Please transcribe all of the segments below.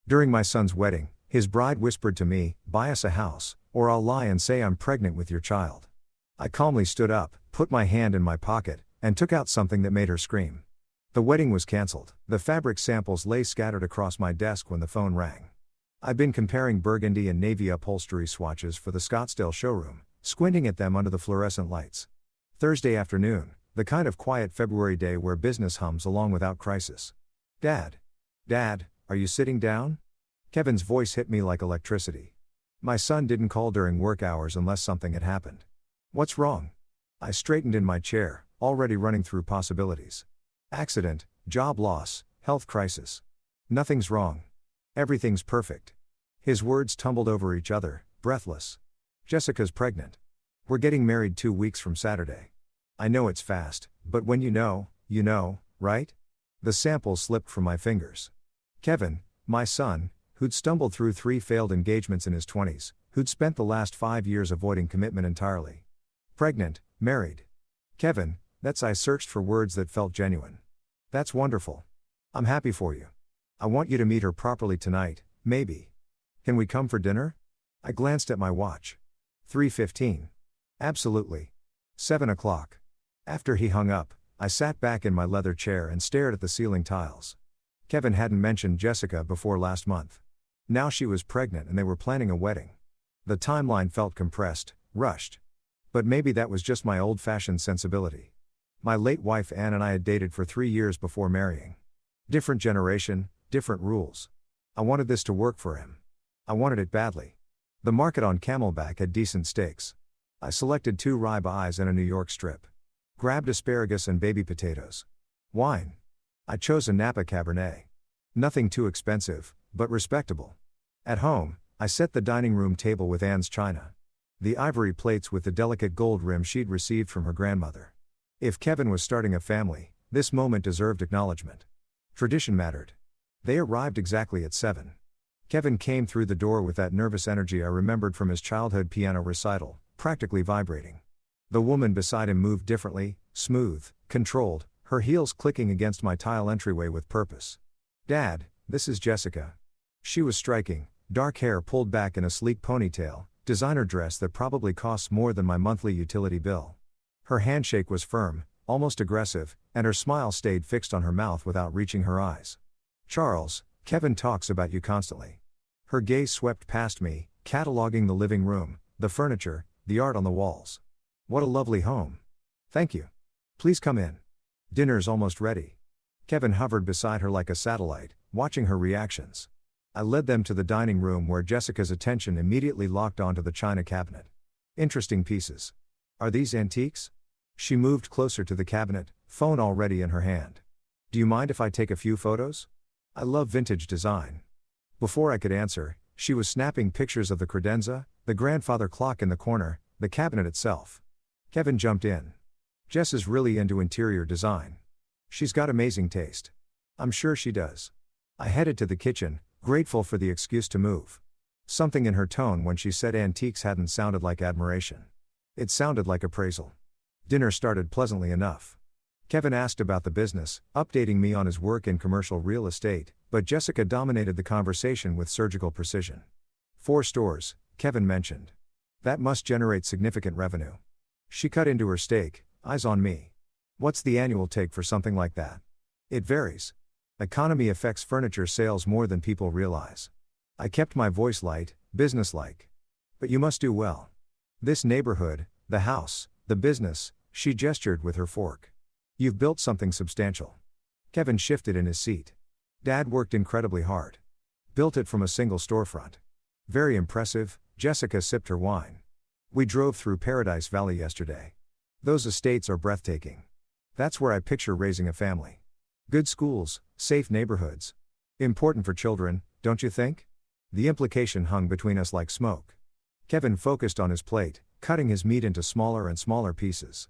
During my son's wedding, his bride whispered to me, "Buy us a house, or I'll lie and say I'm pregnant with your child." I calmly stood up, put my hand in my pocket, and took out something that made her scream. The wedding was cancelled. The fabric samples lay scattered across my desk when the phone rang. I'd been comparing burgundy and navy upholstery swatches for the Scottsdale showroom, squinting at them under the fluorescent lights. Thursday afternoon, the kind of quiet February day where business hums along without crisis. Dad, are you sitting down?" Kevin's voice hit me like electricity. My son didn't call during work hours unless something had happened. "What's wrong?" I straightened in my chair, already running through possibilities. Accident, job loss, health crisis. Nothing's wrong. Everything's perfect. His words tumbled over each other, breathless. "Jessica's pregnant. We're getting married 2 weeks from Saturday." I know it's fast, but when you know, right? The sample slipped from my fingers. Kevin, my son, who'd stumbled through 3 failed engagements in his 20s, who'd spent the last 5 years avoiding commitment entirely. Pregnant, married. Kevin, I searched for words that felt genuine. "That's wonderful. I'm happy for you. I want you to meet her properly tonight, maybe. Can we come for dinner?" I glanced at my watch. 3:15. Absolutely. 7 o'clock. After he hung up, I sat back in my leather chair and stared at the ceiling tiles. Kevin hadn't mentioned Jessica before last month. Now she was pregnant and they were planning a wedding. The timeline felt compressed, rushed. But maybe that was just my old-fashioned sensibility. My late wife Ann and I had dated for 3 years before marrying. Different generation, different rules. I wanted this to work for him. I wanted it badly. The market on Camelback had decent steaks. I selected 2 ribeyes and a New York strip. Grabbed asparagus and baby potatoes. Wine. I chose a Napa Cabernet. Nothing too expensive, but respectable. At home, I set the dining room table with Ann's china. The ivory plates with the delicate gold rim she'd received from her grandmother. If Kevin was starting a family, this moment deserved acknowledgement. Tradition mattered. They arrived exactly at 7. Kevin came through the door with that nervous energy I remembered from his childhood piano recital, practically vibrating. The woman beside him moved differently, smooth, controlled, her heels clicking against my tile entryway with purpose. "Dad, this is Jessica." She was striking, dark hair pulled back in a sleek ponytail, designer dress that probably costs more than my monthly utility bill. Her handshake was firm, almost aggressive, and her smile stayed fixed on her mouth without reaching her eyes. "Charles, Kevin talks about you constantly." Her gaze swept past me, cataloging the living room, the furniture, the art on the walls. "What a lovely home." "Thank you. Please come in. Dinner's almost ready." Kevin hovered beside her like a satellite, watching her reactions. I led them to the dining room where Jessica's attention immediately locked onto the china cabinet. "Interesting pieces. Are these antiques?" She moved closer to the cabinet, phone already in her hand. "Do you mind if I take a few photos? I love vintage design." Before I could answer, she was snapping pictures of the credenza, the grandfather clock in the corner, the cabinet itself. Kevin jumped in. "Jess is really into interior design. She's got amazing taste." "I'm sure she does." I headed to the kitchen, grateful for the excuse to move. Something in her tone when she said antiques hadn't sounded like admiration. It sounded like appraisal. Dinner started pleasantly enough. Kevin asked about the business, updating me on his work in commercial real estate, but Jessica dominated the conversation with surgical precision. 4 stores, Kevin mentioned. That must generate significant revenue. She cut into her steak, eyes on me. "What's the annual take for something like that?" "It varies. Economy affects furniture sales more than people realize." I kept my voice light, businesslike. "But you must do well. This neighborhood, the house, the business," she gestured with her fork. "You've built something substantial." Kevin shifted in his seat. "Dad worked incredibly hard. Built it from a single storefront." "Very impressive." Jessica sipped her wine. "We drove through Paradise Valley yesterday. Those estates are breathtaking. That's where I picture raising a family. Good schools, safe neighborhoods. Important for children, don't you think?" The implication hung between us like smoke. Kevin focused on his plate, cutting his meat into smaller and smaller pieces.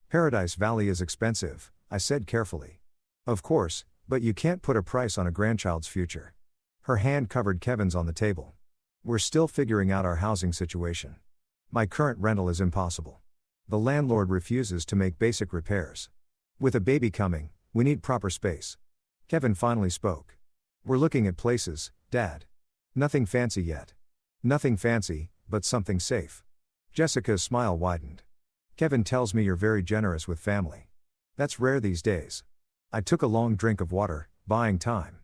"Paradise Valley is expensive," I said carefully. "Of course, but you can't put a price on a grandchild's future." Her hand covered Kevin's on the table. "We're still figuring out our housing situation. My current rental is impossible. The landlord refuses to make basic repairs. With a baby coming, we need proper space." Kevin finally spoke. "We're looking at places," Dad. Nothing fancy yet. Nothing fancy, but something safe. Jessica's smile widened. Kevin tells me you're very generous with family. That's rare these days. I took a long drink of water, buying time.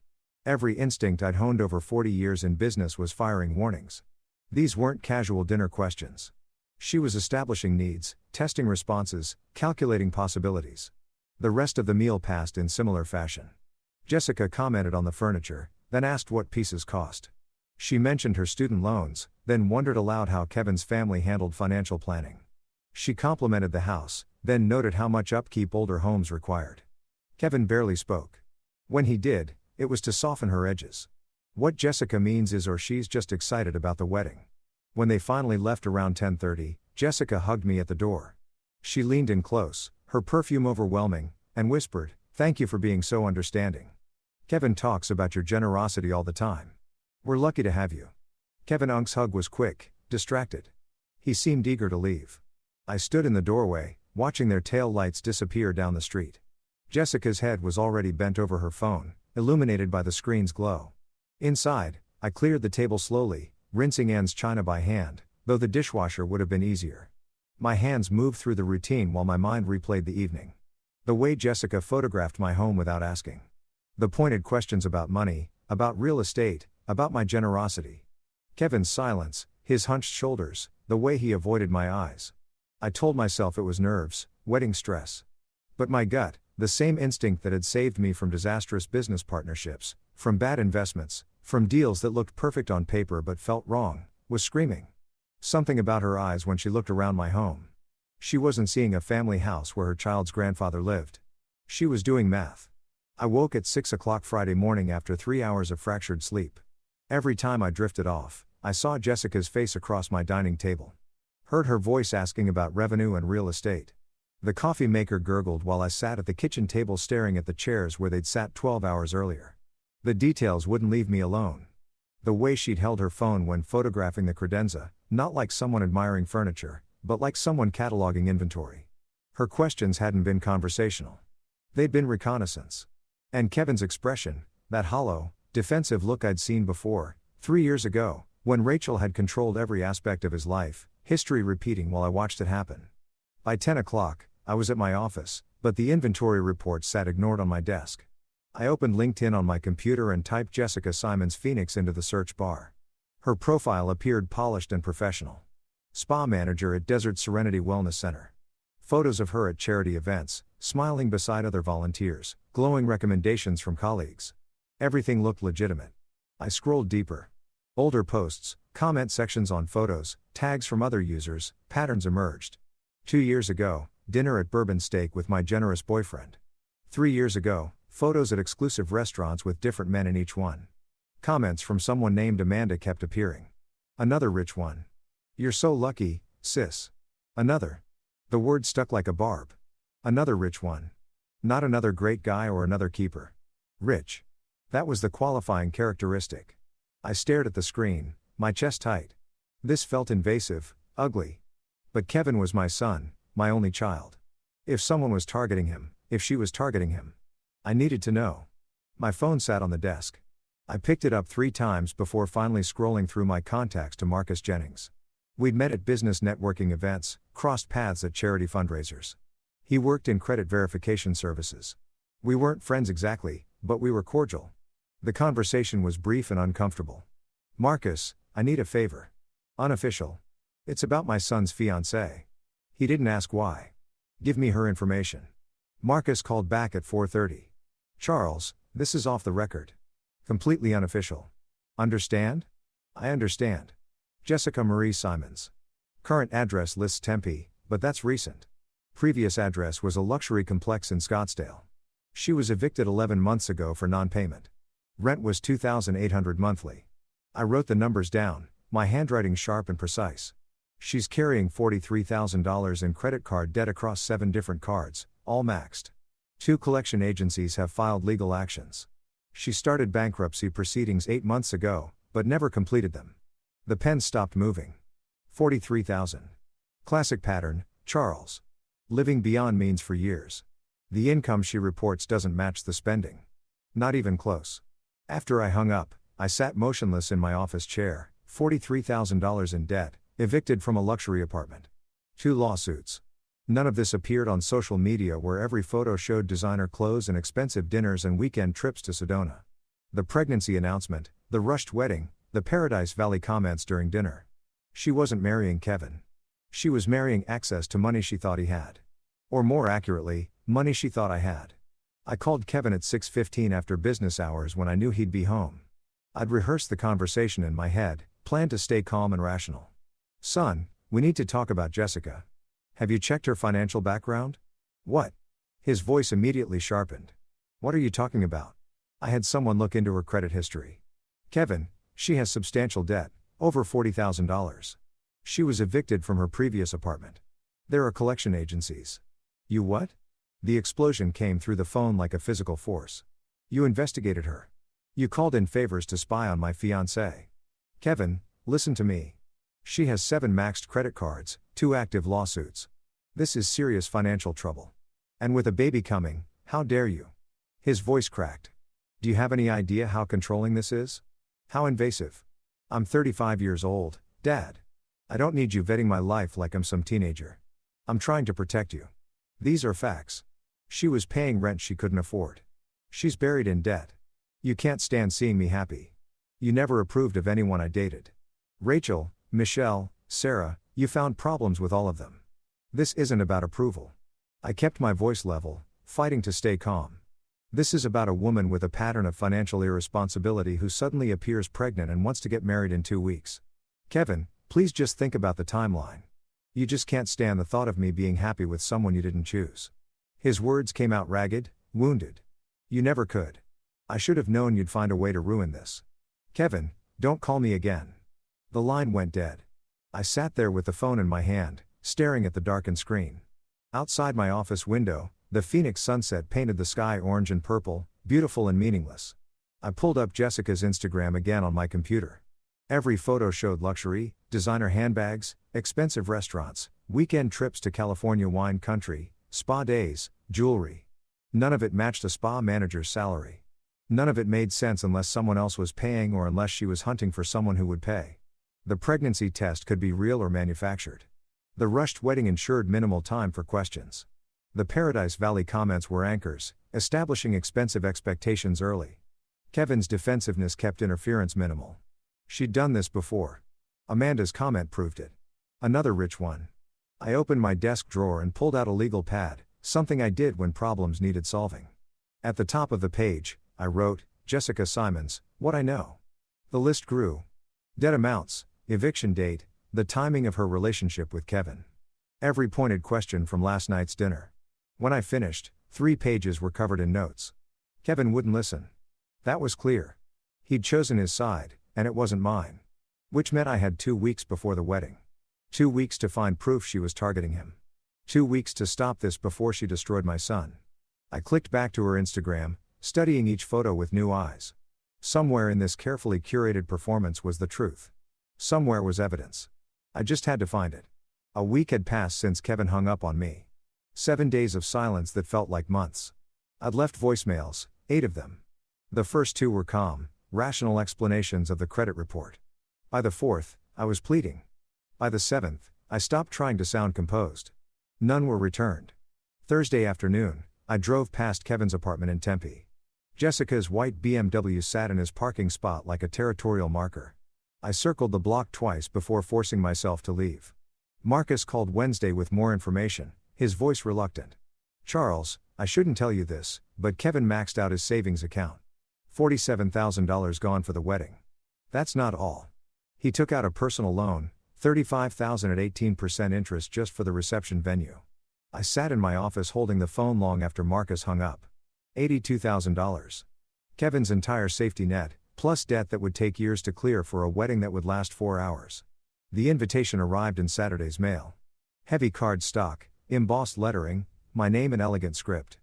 Every instinct I'd honed over 40 years in business was firing warnings. These weren't casual dinner questions. She was establishing needs, testing responses, calculating possibilities. The rest of the meal passed in similar fashion. Jessica commented on the furniture, then asked what pieces cost. She mentioned her student loans, then wondered aloud how Kevin's family handled financial planning. She complimented the house, then noted how much upkeep older homes required. Kevin barely spoke. When he did, it was to soften her edges. What Jessica means is or she's just excited about the wedding. When they finally left around 10:30, Jessica hugged me at the door. She leaned in close, her perfume overwhelming, and whispered, "Thank you for being so understanding. Kevin talks about your generosity all the time. We're lucky to have you." Kevin Unk's hug was quick, distracted. He seemed eager to leave. I stood in the doorway, watching their tail lights disappear down the street. Jessica's head was already bent over her phone, illuminated by the screen's glow. Inside, I cleared the table slowly, rinsing Anne's china by hand, though the dishwasher would have been easier. My hands moved through the routine while my mind replayed the evening. The way Jessica photographed my home without asking. The pointed questions about money, about real estate, about my generosity. Kevin's silence, his hunched shoulders, the way he avoided my eyes. I told myself it was nerves, wedding stress. But my gut, the same instinct that had saved me from disastrous business partnerships, from bad investments, from deals that looked perfect on paper but felt wrong, was screaming. Something about her eyes when she looked around my home. She wasn't seeing a family house where her child's grandfather lived. She was doing math. I woke at 6 o'clock Friday morning after 3 hours of fractured sleep. Every time I drifted off, I saw Jessica's face across my dining table. Heard her voice asking about revenue and real estate. The coffee maker gurgled while I sat at the kitchen table staring at the chairs where they'd sat 12 hours earlier. The details wouldn't leave me alone. The way she'd held her phone when photographing the credenza, not like someone admiring furniture, but like someone cataloging inventory. Her questions hadn't been conversational. They'd been reconnaissance. And Kevin's expression, that hollow, defensive look I'd seen before, 3 years ago, when Rachel had controlled every aspect of his life, history repeating while I watched it happen. By 10 o'clock, I was at my office, but the inventory report sat ignored on my desk. I opened LinkedIn on my computer and typed Jessica Simons Phoenix into the search bar. Her profile appeared polished and professional. Spa manager at Desert Serenity Wellness Center. Photos of her at charity events, smiling beside other volunteers, glowing recommendations from colleagues. Everything looked legitimate. I scrolled deeper. Older posts, comment sections on photos, tags from other users, patterns emerged. 2 years ago, dinner at Bourbon Steak with my generous boyfriend. 3 years ago, photos at exclusive restaurants with different men in each one. Comments from someone named Amanda kept appearing. Another rich one. "You're so lucky, sis." Another. The word stuck like a barb. Another rich one. Not another great guy or another keeper. Rich. That was the qualifying characteristic. I stared at the screen, my chest tight. This felt invasive, ugly. But Kevin was my son, my only child. If someone was targeting him, if she was targeting him, I needed to know. My phone sat on the desk. I picked it up 3 times before finally scrolling through my contacts to Marcus Jennings. We'd met at business networking events, crossed paths at charity fundraisers. He worked in credit verification services. We weren't friends exactly, but we were cordial. The conversation was brief and uncomfortable. "Marcus, I need a favor." Unofficial. "It's about my son's fiancée." He didn't ask why. "Give me her information." Marcus called back at 4:30. "Charles, this is off the record." Completely unofficial. "Understand?" "I understand." Jessica Marie Simons. Current address lists Tempe, but that's recent. Previous address was a luxury complex in Scottsdale. She was evicted 11 months ago for non-payment. Rent was $2,800 monthly. I wrote the numbers down, my handwriting sharp and precise. She's carrying $43,000 in credit card debt across 7 different cards, all maxed. 2 collection agencies have filed legal actions. She started bankruptcy proceedings 8 months ago, but never completed them. The pen stopped moving. 43,000. Classic pattern, Charles. Living beyond means for years. The income she reports doesn't match the spending. Not even close. After I hung up, I sat motionless in my office chair, $43,000 in debt, evicted from a luxury apartment. 2 lawsuits. None of this appeared on social media, where every photo showed designer clothes and expensive dinners and weekend trips to Sedona. The pregnancy announcement, the rushed wedding, the Paradise Valley comments during dinner. She wasn't marrying Kevin. She was marrying access to money she thought he had. Or more accurately, money she thought I had. I called Kevin at 6:15 after business hours when I knew he'd be home. I'd rehearsed the conversation in my head, planned to stay calm and rational. "Son, we need to talk about Jessica. Have you checked her financial background?" "What?" His voice immediately sharpened. "What are you talking about?" "I had someone look into her credit history. Kevin, she has substantial debt, over $40,000. She was evicted from her previous apartment. There are collection agencies." "You what?" The explosion came through the phone like a physical force. "You investigated her. You called in favors to spy on my fiancée. Kevin, listen to me. She has 7 maxed credit cards, 2 active lawsuits. This is serious financial trouble. And with a baby coming, how dare you?" His voice cracked. "Do you have any idea how controlling this is? How invasive? I'm 35 years old, Dad. I don't need you vetting my life like I'm some teenager. I'm trying to protect you. These are facts. She was paying rent she couldn't afford. She's buried in debt. You can't stand seeing me happy. You never approved of anyone I dated. Rachel, Michelle, Sarah, you found problems with all of them. This isn't about approval." I kept my voice level, fighting to stay calm. "This is about a woman with a pattern of financial irresponsibility who suddenly appears pregnant and wants to get married in 2 weeks. Kevin, please just think about the timeline. You just can't stand the thought of me being happy with someone you didn't choose." His words came out ragged, wounded. "You never could. I should have known you'd find a way to ruin this. Kevin, don't call me again." The line went dead. I sat there with the phone in my hand, staring at the darkened screen. Outside my office window, the Phoenix sunset painted the sky orange and purple, beautiful and meaningless. I pulled up Jessica's Instagram again on my computer. Every photo showed luxury, designer handbags, expensive restaurants, weekend trips to California wine country, spa days, jewelry. None of it matched a spa manager's salary. None of it made sense unless someone else was paying or unless she was hunting for someone who would pay. The pregnancy test could be real or manufactured. The rushed wedding ensured minimal time for questions. The Paradise Valley comments were anchors, establishing expensive expectations early. Kevin's defensiveness kept interference minimal. She'd done this before. Amanda's comment proved it. Another rich one. I opened my desk drawer and pulled out a legal pad, something I did when problems needed solving. At the top of the page, I wrote, "Jessica Simons, what I know." The list grew. Debt amounts, eviction date, the timing of her relationship with Kevin. Every pointed question from last night's dinner. When I finished, 3 pages were covered in notes. Kevin wouldn't listen. That was clear. He'd chosen his side, and it wasn't mine. Which meant I had 2 weeks before the wedding. 2 weeks to find proof she was targeting him. 2 weeks to stop this before she destroyed my son. I clicked back to her Instagram, studying each photo with new eyes. Somewhere in this carefully curated performance was the truth. Somewhere was evidence. I just had to find it. A week had passed since Kevin hung up on me. 7 days of silence that felt like months. I'd left voicemails, 8 of them. The first 2 were calm, rational explanations of the credit report. By the 4th, I was pleading. By the 7th, I stopped trying to sound composed. None were returned. Thursday afternoon, I drove past Kevin's apartment in Tempe. Jessica's white BMW sat in his parking spot like a territorial marker. I circled the block twice before forcing myself to leave. Marcus called Wednesday with more information, his voice reluctant. "Charles, I shouldn't tell you this, but Kevin maxed out his savings account. $47,000 gone for the wedding. That's not all. He took out a personal loan, $35,000 at 18% interest just for the reception venue." I sat in my office holding the phone long after Marcus hung up. $82,000. Kevin's entire safety net, plus debt that would take years to clear for a wedding that would last 4 hours. The invitation arrived in Saturday's mail. Heavy card stock, embossed lettering, my name in elegant script.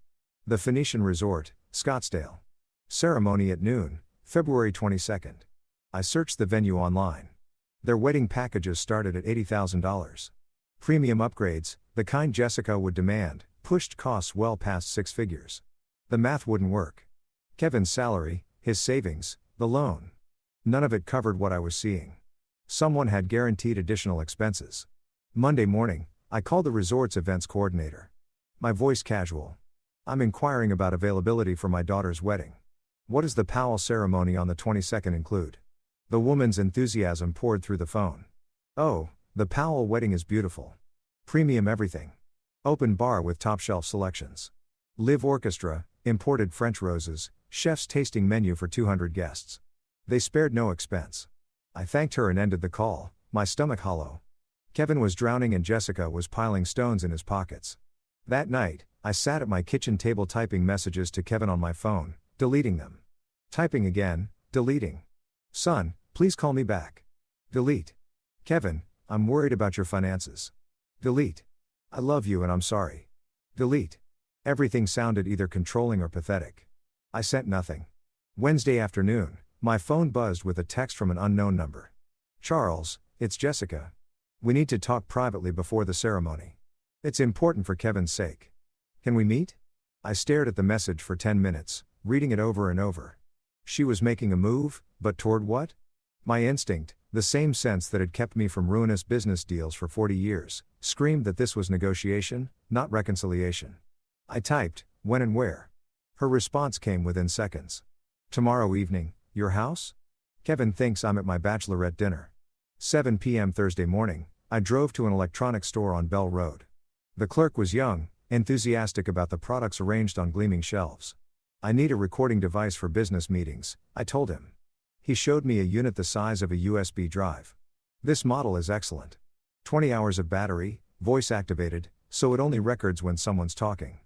The Phoenician Resort, Scottsdale. Ceremony at noon, February 22nd. I searched the venue online. Their wedding packages started at $80,000. Premium upgrades, the kind Jessica would demand, pushed costs well past 6 figures. The math wouldn't work. Kevin's salary, his savings, the loan. None of it covered what I was seeing. Someone had guaranteed additional expenses. Monday morning, I called the resort's events coordinator. My voice casual. I'm inquiring about availability for my daughter's wedding. What does the Powell ceremony on the 22nd include? The woman's enthusiasm poured through the phone. Oh, the Powell wedding is beautiful. Premium everything. Open bar with top-shelf selections. Live orchestra, imported French roses, chef's tasting menu for 200 guests. They spared no expense. I thanked her and ended the call, my stomach hollow. Kevin was drowning and Jessica was piling stones in his pockets. That night, I sat at my kitchen table typing messages to Kevin on my phone, deleting them. Typing again, deleting. Son, please call me back. Delete. Kevin, I'm worried about your finances. Delete. I love you and I'm sorry. Delete. Everything sounded either controlling or pathetic. I sent nothing. Wednesday afternoon, my phone buzzed with a text from an unknown number. Charles, it's Jessica. We need to talk privately before the ceremony. It's important for Kevin's sake. Can we meet? I stared at the message for 10 minutes, reading it over and over. She was making a move, but toward what? My instinct, the same sense that had kept me from ruinous business deals for 40 years, screamed that this was negotiation, not reconciliation. I typed, when and where. Her response came within seconds. Tomorrow evening, your house? Kevin thinks I'm at my bachelorette dinner. 7 p.m. Thursday morning, I drove to an electronics store on Bell Road. The clerk was young, enthusiastic about the products arranged on gleaming shelves. I need a recording device for business meetings, I told him. He showed me a unit the size of a USB drive. This model is excellent. 20 hours of battery, voice activated, so it only records when someone's talking.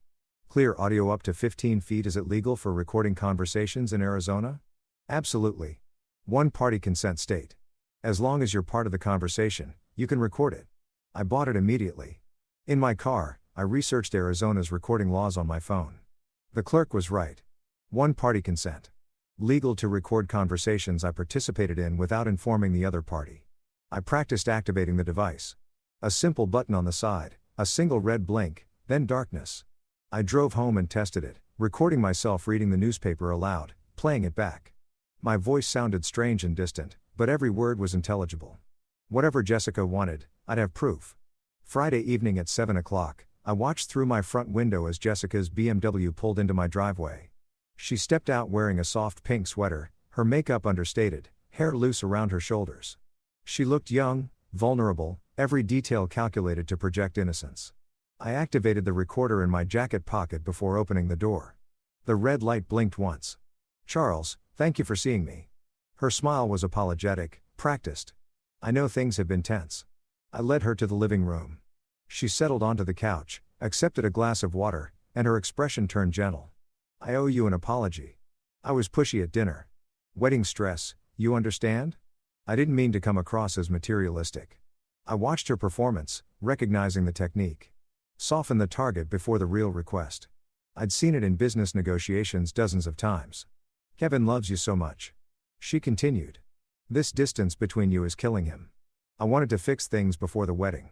Clear audio up to 15 feet. Is it legal for recording conversations in Arizona? Absolutely. One party consent state. As long as you're part of the conversation, you can record it. I bought it immediately. In my car, I researched Arizona's recording laws on my phone. The clerk was right. One party consent. Legal to record conversations I participated in without informing the other party. I practiced activating the device. A simple button on the side, a single red blink, then darkness. I drove home and tested it, recording myself reading the newspaper aloud, playing it back. My voice sounded strange and distant, but every word was intelligible. Whatever Jessica wanted, I'd have proof. Friday evening at 7 o'clock, I watched through my front window as Jessica's BMW pulled into my driveway. She stepped out wearing a soft pink sweater, her makeup understated, hair loose around her shoulders. She looked young, vulnerable, every detail calculated to project innocence. I activated the recorder in my jacket pocket before opening the door. The red light blinked once. Charles, thank you for seeing me. Her smile was apologetic, practiced. I know things have been tense. I led her to the living room. She settled onto the couch, accepted a glass of water, and her expression turned gentle. I owe you an apology. I was pushy at dinner. Wedding stress, you understand? I didn't mean to come across as materialistic. I watched her performance, recognizing the technique. Soften the target before the real request. I'd seen it in business negotiations dozens of times. Kevin loves you so much. She continued. This distance between you is killing him. I wanted to fix things before the wedding.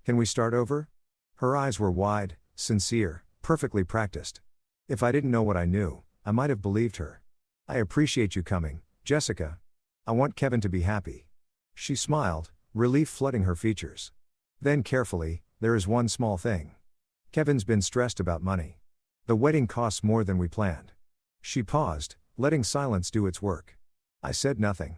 Can we start over? Her eyes were wide, sincere, perfectly practiced. If I didn't know what I knew, I might have believed her. I appreciate you coming, Jessica. I want Kevin to be happy. She smiled, relief flooding her features. Then carefully, there is one small thing. Kevin's been stressed about money. The wedding costs more than we planned. She paused, letting silence do its work. I said nothing.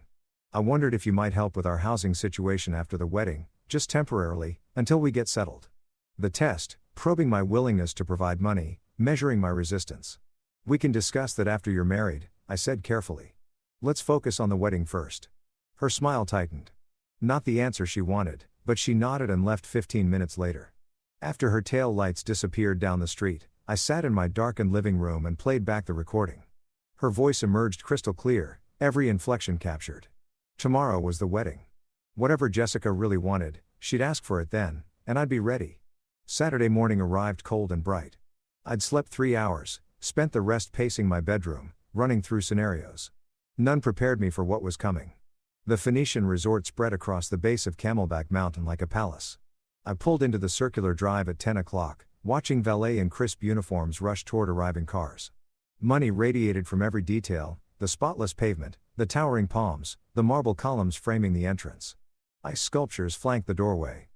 I wondered if you might help with our housing situation after the wedding, just temporarily, until we get settled. The test, probing my willingness to provide money, measuring my resistance. We can discuss that after you're married, I said carefully. Let's focus on the wedding first. Her smile tightened. Not the answer she wanted, but she nodded and left 15 minutes later. After her tail lights disappeared down the street, I sat in my darkened living room and played back the recording. Her voice emerged crystal clear, every inflection captured. Tomorrow was the wedding. Whatever Jessica really wanted, she'd ask for it then, and I'd be ready. Saturday morning arrived cold and bright. I'd slept 3 hours, spent the rest pacing my bedroom, running through scenarios. None prepared me for what was coming. The Phoenician resort spread across the base of Camelback Mountain like a palace. I pulled into the circular drive at 10 o'clock, watching valet in crisp uniforms rush toward arriving cars. Money radiated from every detail, the spotless pavement, The towering palms, the marble columns framing the entrance. Ice sculptures flanked the doorway.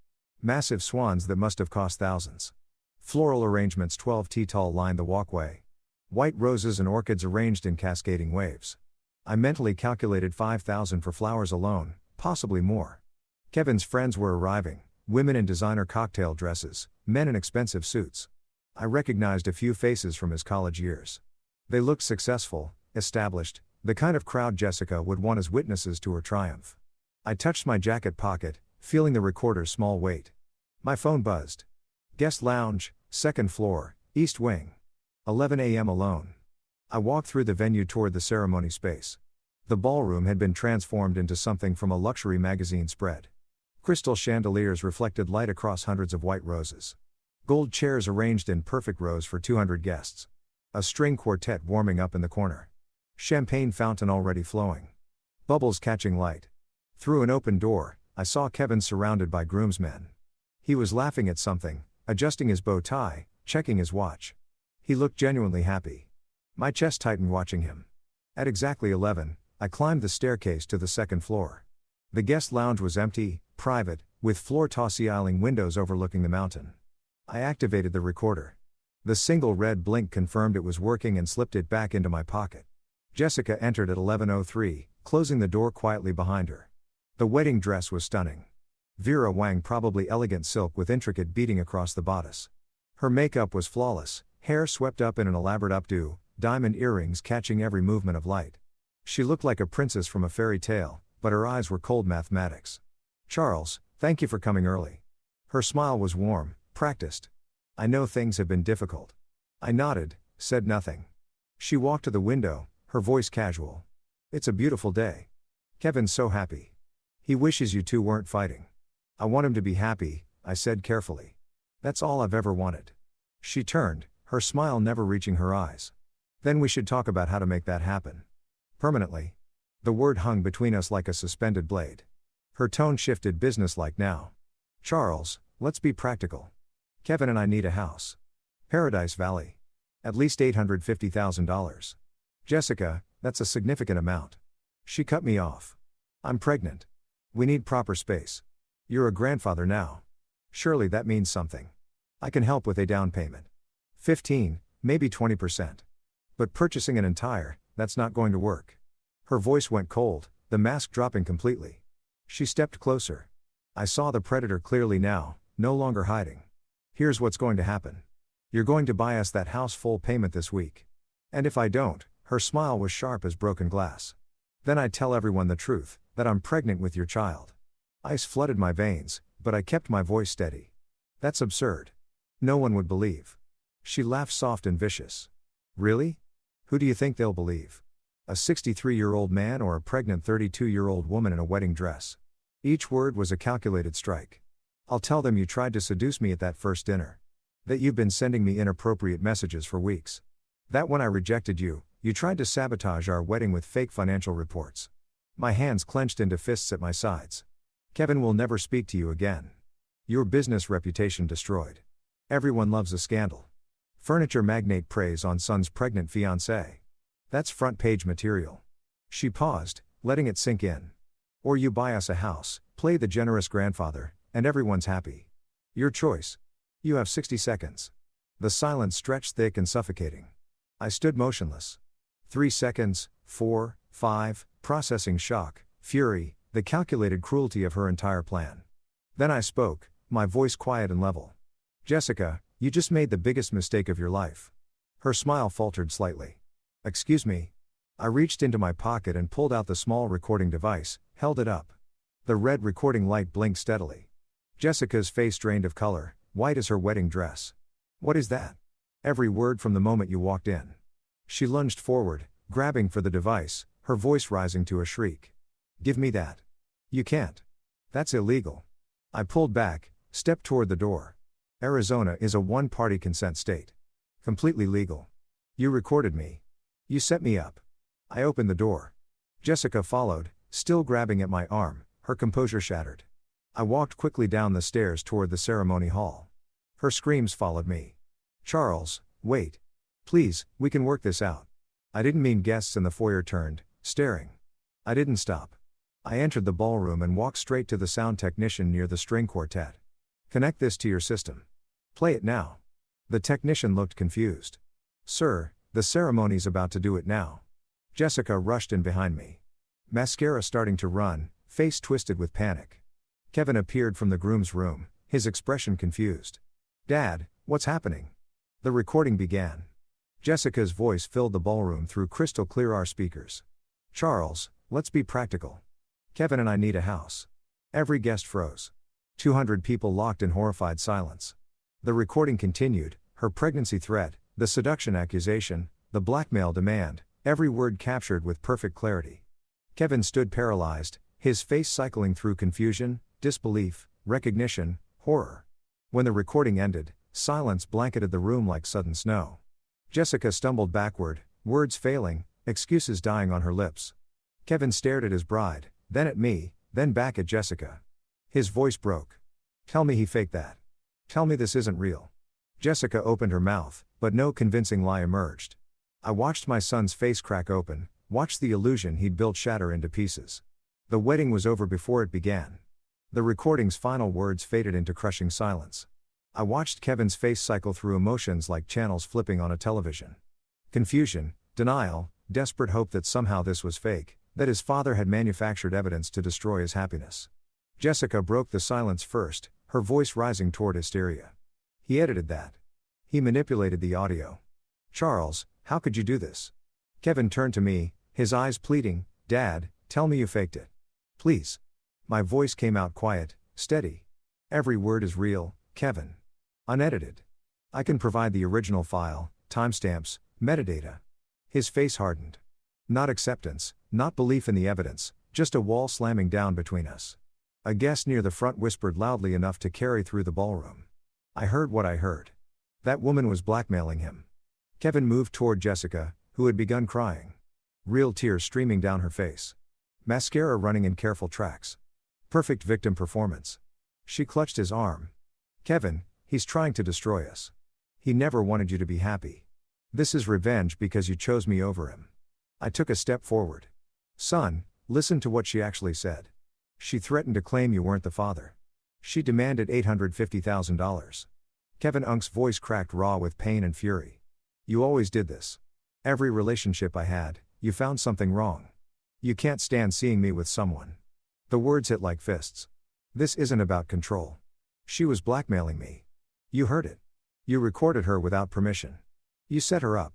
Massive swans that must have cost thousands. Floral arrangements 12 feet tall lined the walkway. White roses and orchids arranged in cascading waves. I mentally calculated 5,000 for flowers alone, possibly more. Kevin's friends were arriving, women in designer cocktail dresses, men in expensive suits. I recognized a few faces from his college years. They looked successful, established, the kind of crowd Jessica would want as witnesses to her triumph. I touched my jacket pocket, feeling the recorder's small weight. My phone buzzed. Guest lounge, second floor, east wing. 11 a.m. alone. I walked through the venue toward the ceremony space. The ballroom had been transformed into something from a luxury magazine spread. Crystal chandeliers reflected light across hundreds of white roses. Gold chairs arranged in perfect rows for 200 guests. A string quartet warming up in the corner. Champagne fountain already flowing. Bubbles catching light. Through an open door, I saw Kevin surrounded by groomsmen. He was laughing at something, adjusting his bow tie, checking his watch. He looked genuinely happy. My chest tightened watching him. At exactly 11, I climbed the staircase to the second floor. The guest lounge was empty, private, with floor-to-ceiling windows overlooking the mountain. I activated the recorder. The single red blink confirmed it was working and slipped it back into my pocket. Jessica entered at 11:03, closing the door quietly behind her. The wedding dress was stunning. Vera Wang probably elegant silk with intricate beading across the bodice. Her makeup was flawless, hair swept up in an elaborate updo, diamond earrings catching every movement of light. She looked like a princess from a fairy tale, but her eyes were cold mathematics. Charles, thank you for coming early. Her smile was warm, practiced. I know things have been difficult. I nodded, said nothing. She walked to the window, her voice casual. It's a beautiful day. Kevin's so happy. He wishes you two weren't fighting. I want him to be happy, I said carefully. That's all I've ever wanted. She turned, her smile never reaching her eyes. Then we should talk about how to make that happen. Permanently. The word hung between us like a suspended blade. Her tone shifted businesslike now. Charles, let's be practical. Kevin and I need a house. Paradise Valley. At least $850,000. Jessica, that's a significant amount. She cut me off. I'm pregnant. We need proper space. You're a grandfather now. Surely that means something. I can help with a down payment. 15, maybe 20%. But purchasing an entire, that's not going to work. Her voice went cold, the mask dropping completely. She stepped closer. I saw the predator clearly now, no longer hiding. Here's what's going to happen. You're going to buy us that house full payment this week. And if I don't, her smile was sharp as broken glass. Then I'd tell everyone the truth, that I'm pregnant with your child. Ice flooded my veins, but I kept my voice steady. That's absurd. No one would believe. She laughed soft and vicious. Really? Who do you think they'll believe? A 63-year-old man or a pregnant 32-year-old woman in a wedding dress? Each word was a calculated strike. I'll tell them you tried to seduce me at that first dinner. That you've been sending me inappropriate messages for weeks. That when I rejected you, you tried to sabotage our wedding with fake financial reports. My hands clenched into fists at my sides. Kevin will never speak to you again. Your business reputation destroyed. Everyone loves a scandal. Furniture magnate preys on son's pregnant fiancée. That's front page material. She paused, letting it sink in. Or you buy us a house, play the generous grandfather, and everyone's happy. Your choice. You have 60 seconds. The silence stretched thick and suffocating. I stood motionless. 3 seconds, 4, 5, processing shock, fury, the calculated cruelty of her entire plan. Then I spoke, my voice quiet and level. Jessica, you just made the biggest mistake of your life. Her smile faltered slightly. Excuse me. I reached into my pocket and pulled out the small recording device, held it up. The red recording light blinked steadily. Jessica's face drained of color, white as her wedding dress. What is that? Every word from the moment you walked in. She lunged forward, grabbing for the device, her voice rising to a shriek. Give me that. You can't. That's illegal. I pulled back, stepped toward the door. Arizona is a one-party consent state. Completely legal. You recorded me. You set me up. I opened the door. Jessica followed, still grabbing at my arm, her composure shattered. I walked quickly down the stairs toward the ceremony hall. Her screams followed me. Charles, wait. Please, we can work this out. I didn't mean guests in the foyer turned, staring. I didn't stop. I entered the ballroom and walked straight to the sound technician near the string quartet. Connect this to your system. Play it now. The technician looked confused. Sir, the ceremony's about to do it now. Jessica rushed in behind me. Mascara starting to run, face twisted with panic. Kevin appeared from the groom's room, his expression confused. Dad, what's happening? The recording began. Jessica's voice filled the ballroom through crystal clear our speakers. Charles, let's be practical. Kevin and I need a house. Every guest froze. 200 people locked in horrified silence. The recording continued, her pregnancy threat, the seduction accusation, the blackmail demand, every word captured with perfect clarity. Kevin stood paralyzed, his face cycling through confusion, disbelief, recognition, horror. When the recording ended, silence blanketed the room like sudden snow. Jessica stumbled backward, words failing, excuses dying on her lips. Kevin stared at his bride, then at me, then back at Jessica. His voice broke. Tell me he faked that. Tell me this isn't real. Jessica opened her mouth, but no convincing lie emerged. I watched my son's face crack open, watched the illusion he'd built shatter into pieces. The wedding was over before it began. The recording's final words faded into crushing silence. I watched Kevin's face cycle through emotions like channels flipping on a television. Confusion, denial, desperate hope that somehow this was fake, that his father had manufactured evidence to destroy his happiness. Jessica broke the silence first, her voice rising toward hysteria. He edited that. He manipulated the audio. Charles, how could you do this? Kevin turned to me, his eyes pleading, Dad, tell me you faked it. Please. My voice came out quiet, steady. Every word is real, Kevin. Unedited. I can provide the original file, timestamps, metadata. His face hardened. Not acceptance, not belief in the evidence, just a wall slamming down between us. A guest near the front whispered loudly enough to carry through the ballroom. I heard what I heard. That woman was blackmailing him. Kevin moved toward Jessica, who had begun crying. Real tears streaming down her face. Mascara running in careful tracks. Perfect victim performance. She clutched his arm. Kevin, he's trying to destroy us. He never wanted you to be happy. This is revenge because you chose me over him. I took a step forward. Son, listen to what she actually said. She threatened to claim you weren't the father. She demanded $850,000. Kevin Unk's voice cracked raw with pain and fury. You always did this. Every relationship I had, you found something wrong. You can't stand seeing me with someone. The words hit like fists. This isn't about control. She was blackmailing me. You heard it. You recorded her without permission. You set her up.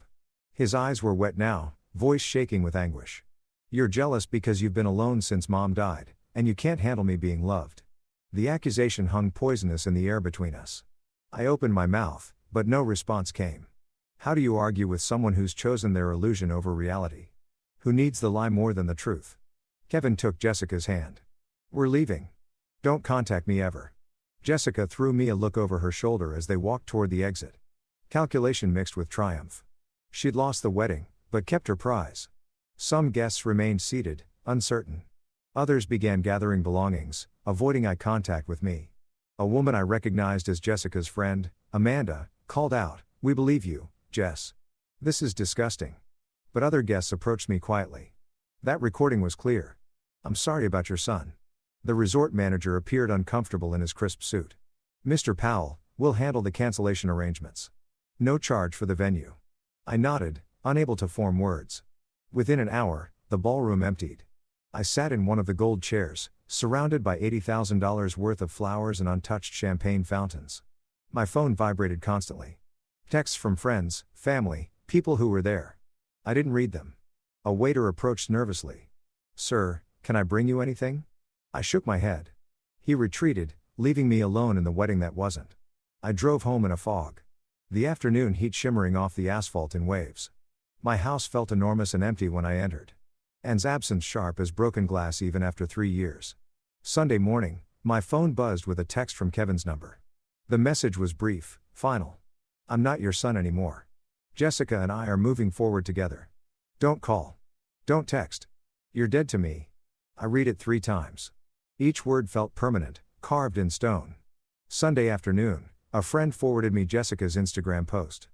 His eyes were wet now, voice shaking with anguish. You're jealous because you've been alone since Mom died, and you can't handle me being loved. The accusation hung poisonous in the air between us. I opened my mouth, but no response came. How do you argue with someone who's chosen their illusion over reality? Who needs the lie more than the truth? Kevin took Jessica's hand. We're leaving. Don't contact me ever. Jessica threw me a look over her shoulder as they walked toward the exit. Calculation mixed with triumph. She'd lost the wedding, but kept her prize. Some guests remained seated, uncertain. Others began gathering belongings, avoiding eye contact with me. A woman I recognized as Jessica's friend, Amanda, called out, "We believe you, Jess. This is disgusting." But other guests approached me quietly. That recording was clear. I'm sorry about your son. The resort manager appeared uncomfortable in his crisp suit. Mr. Powell, we'll handle the cancellation arrangements. No charge for the venue. I nodded, unable to form words. Within an hour, the ballroom emptied. I sat in one of the gold chairs, surrounded by $80,000 worth of flowers and untouched champagne fountains. My phone vibrated constantly. Texts from friends, family, people who were there. I didn't read them. A waiter approached nervously. Sir, can I bring you anything? I shook my head. He retreated, leaving me alone in the wedding that wasn't. I drove home in a fog. The afternoon heat shimmering off the asphalt in waves. My house felt enormous and empty when I entered. Anne's absence sharp as broken glass even after 3 years. Sunday morning, my phone buzzed with a text from Kevin's number. The message was brief, final. I'm not your son anymore. Jessica and I are moving forward together. Don't call. Don't text. You're dead to me. I read it 3 times. Each word felt permanent, carved in stone. Sunday afternoon, a friend forwarded me Jessica's Instagram post.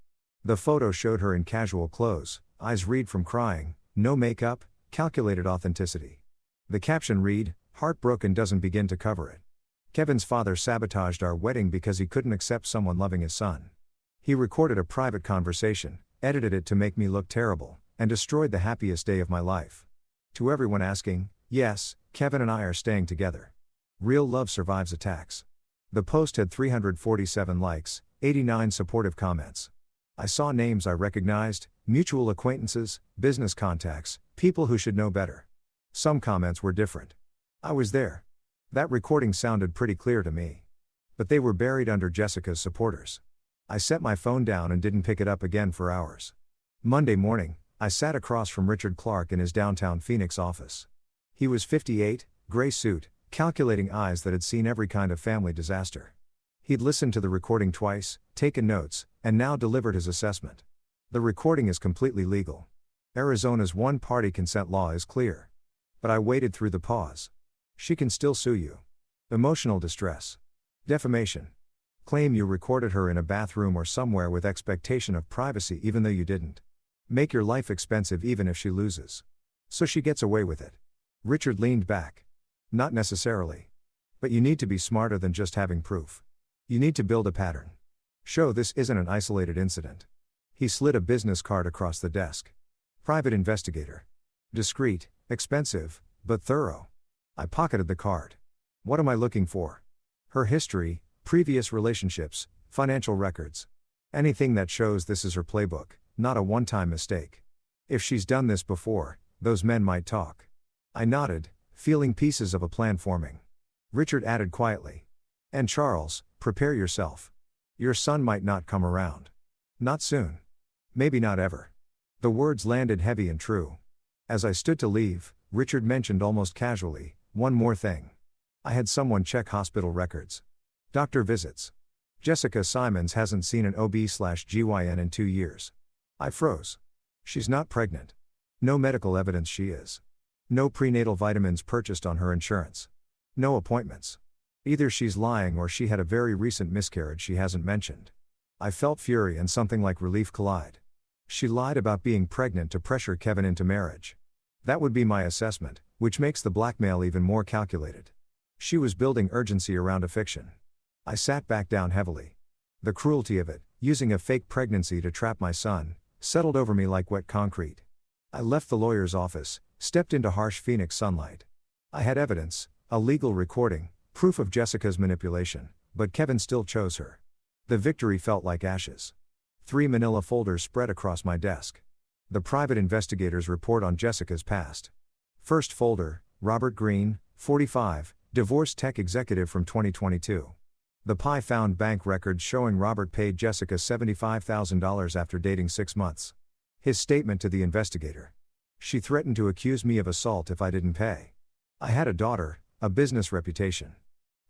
The photo showed her in casual clothes, eyes red from crying, no makeup, calculated authenticity. The caption read, "Heartbroken doesn't begin to cover it." Kevin's father sabotaged our wedding because he couldn't accept someone loving his son. He recorded a private conversation, edited it to make me look terrible, and destroyed the happiest day of my life. To everyone asking, yes, Kevin and I are staying together. Real love survives attacks. The post had 347 likes, 89 supportive comments. I saw names I recognized, mutual acquaintances, business contacts, people who should know better. Some comments were different. I was there. That recording sounded pretty clear to me. But they were buried under Jessica's supporters. I set my phone down and didn't pick it up again for hours. Monday morning, I sat across from Richard Clark in his downtown Phoenix office. He was 58, gray suit, calculating eyes that had seen every kind of family disaster. He'd listened to the recording twice, taken notes, and now delivered his assessment. The recording is completely legal. Arizona's one-party consent law is clear. But I waited through the pause. She can still sue you. Emotional distress. Defamation. Claim you recorded her in a bathroom or somewhere with expectation of privacy even though you didn't. Make your life expensive even if she loses. So she gets away with it. Richard leaned back. Not necessarily. But you need to be smarter than just having proof. You need to build a pattern. Show this isn't an isolated incident. He slid a business card across the desk. Private investigator. Discreet, expensive, but thorough. I pocketed the card. What am I looking for? Her history, previous relationships, financial records. Anything that shows this is her playbook, not a one-time mistake. If she's done this before, those men might talk. I nodded, feeling pieces of a plan forming. Richard added quietly. And Charles, prepare yourself. Your son might not come around. Not soon. Maybe not ever. The words landed heavy and true. As I stood to leave, Richard mentioned almost casually, one more thing. I had someone check hospital records. Doctor visits. Jessica Simons hasn't seen an OB/GYN in 2 years. I froze. She's not pregnant. No medical evidence she is. No prenatal vitamins purchased on her insurance. No appointments. Either she's lying or she had a very recent miscarriage she hasn't mentioned. I felt fury and something like relief collide. She lied about being pregnant to pressure Kevin into marriage. That would be my assessment, which makes the blackmail even more calculated. She was building urgency around a fiction. I sat back down heavily. The cruelty of it, using a fake pregnancy to trap my son, settled over me like wet concrete. I left the lawyer's office, stepped into harsh Phoenix sunlight. I had evidence, a legal recording, proof of Jessica's manipulation, but Kevin still chose her. The victory felt like ashes. 3 manila folders spread across my desk. The private investigator's report on Jessica's past. First folder, Robert Green, 45, divorced tech executive from 2022. The PI found bank records showing Robert paid Jessica $75,000 after dating 6 months. His statement to the investigator. She threatened to accuse me of assault if I didn't pay. I had a daughter, a business reputation.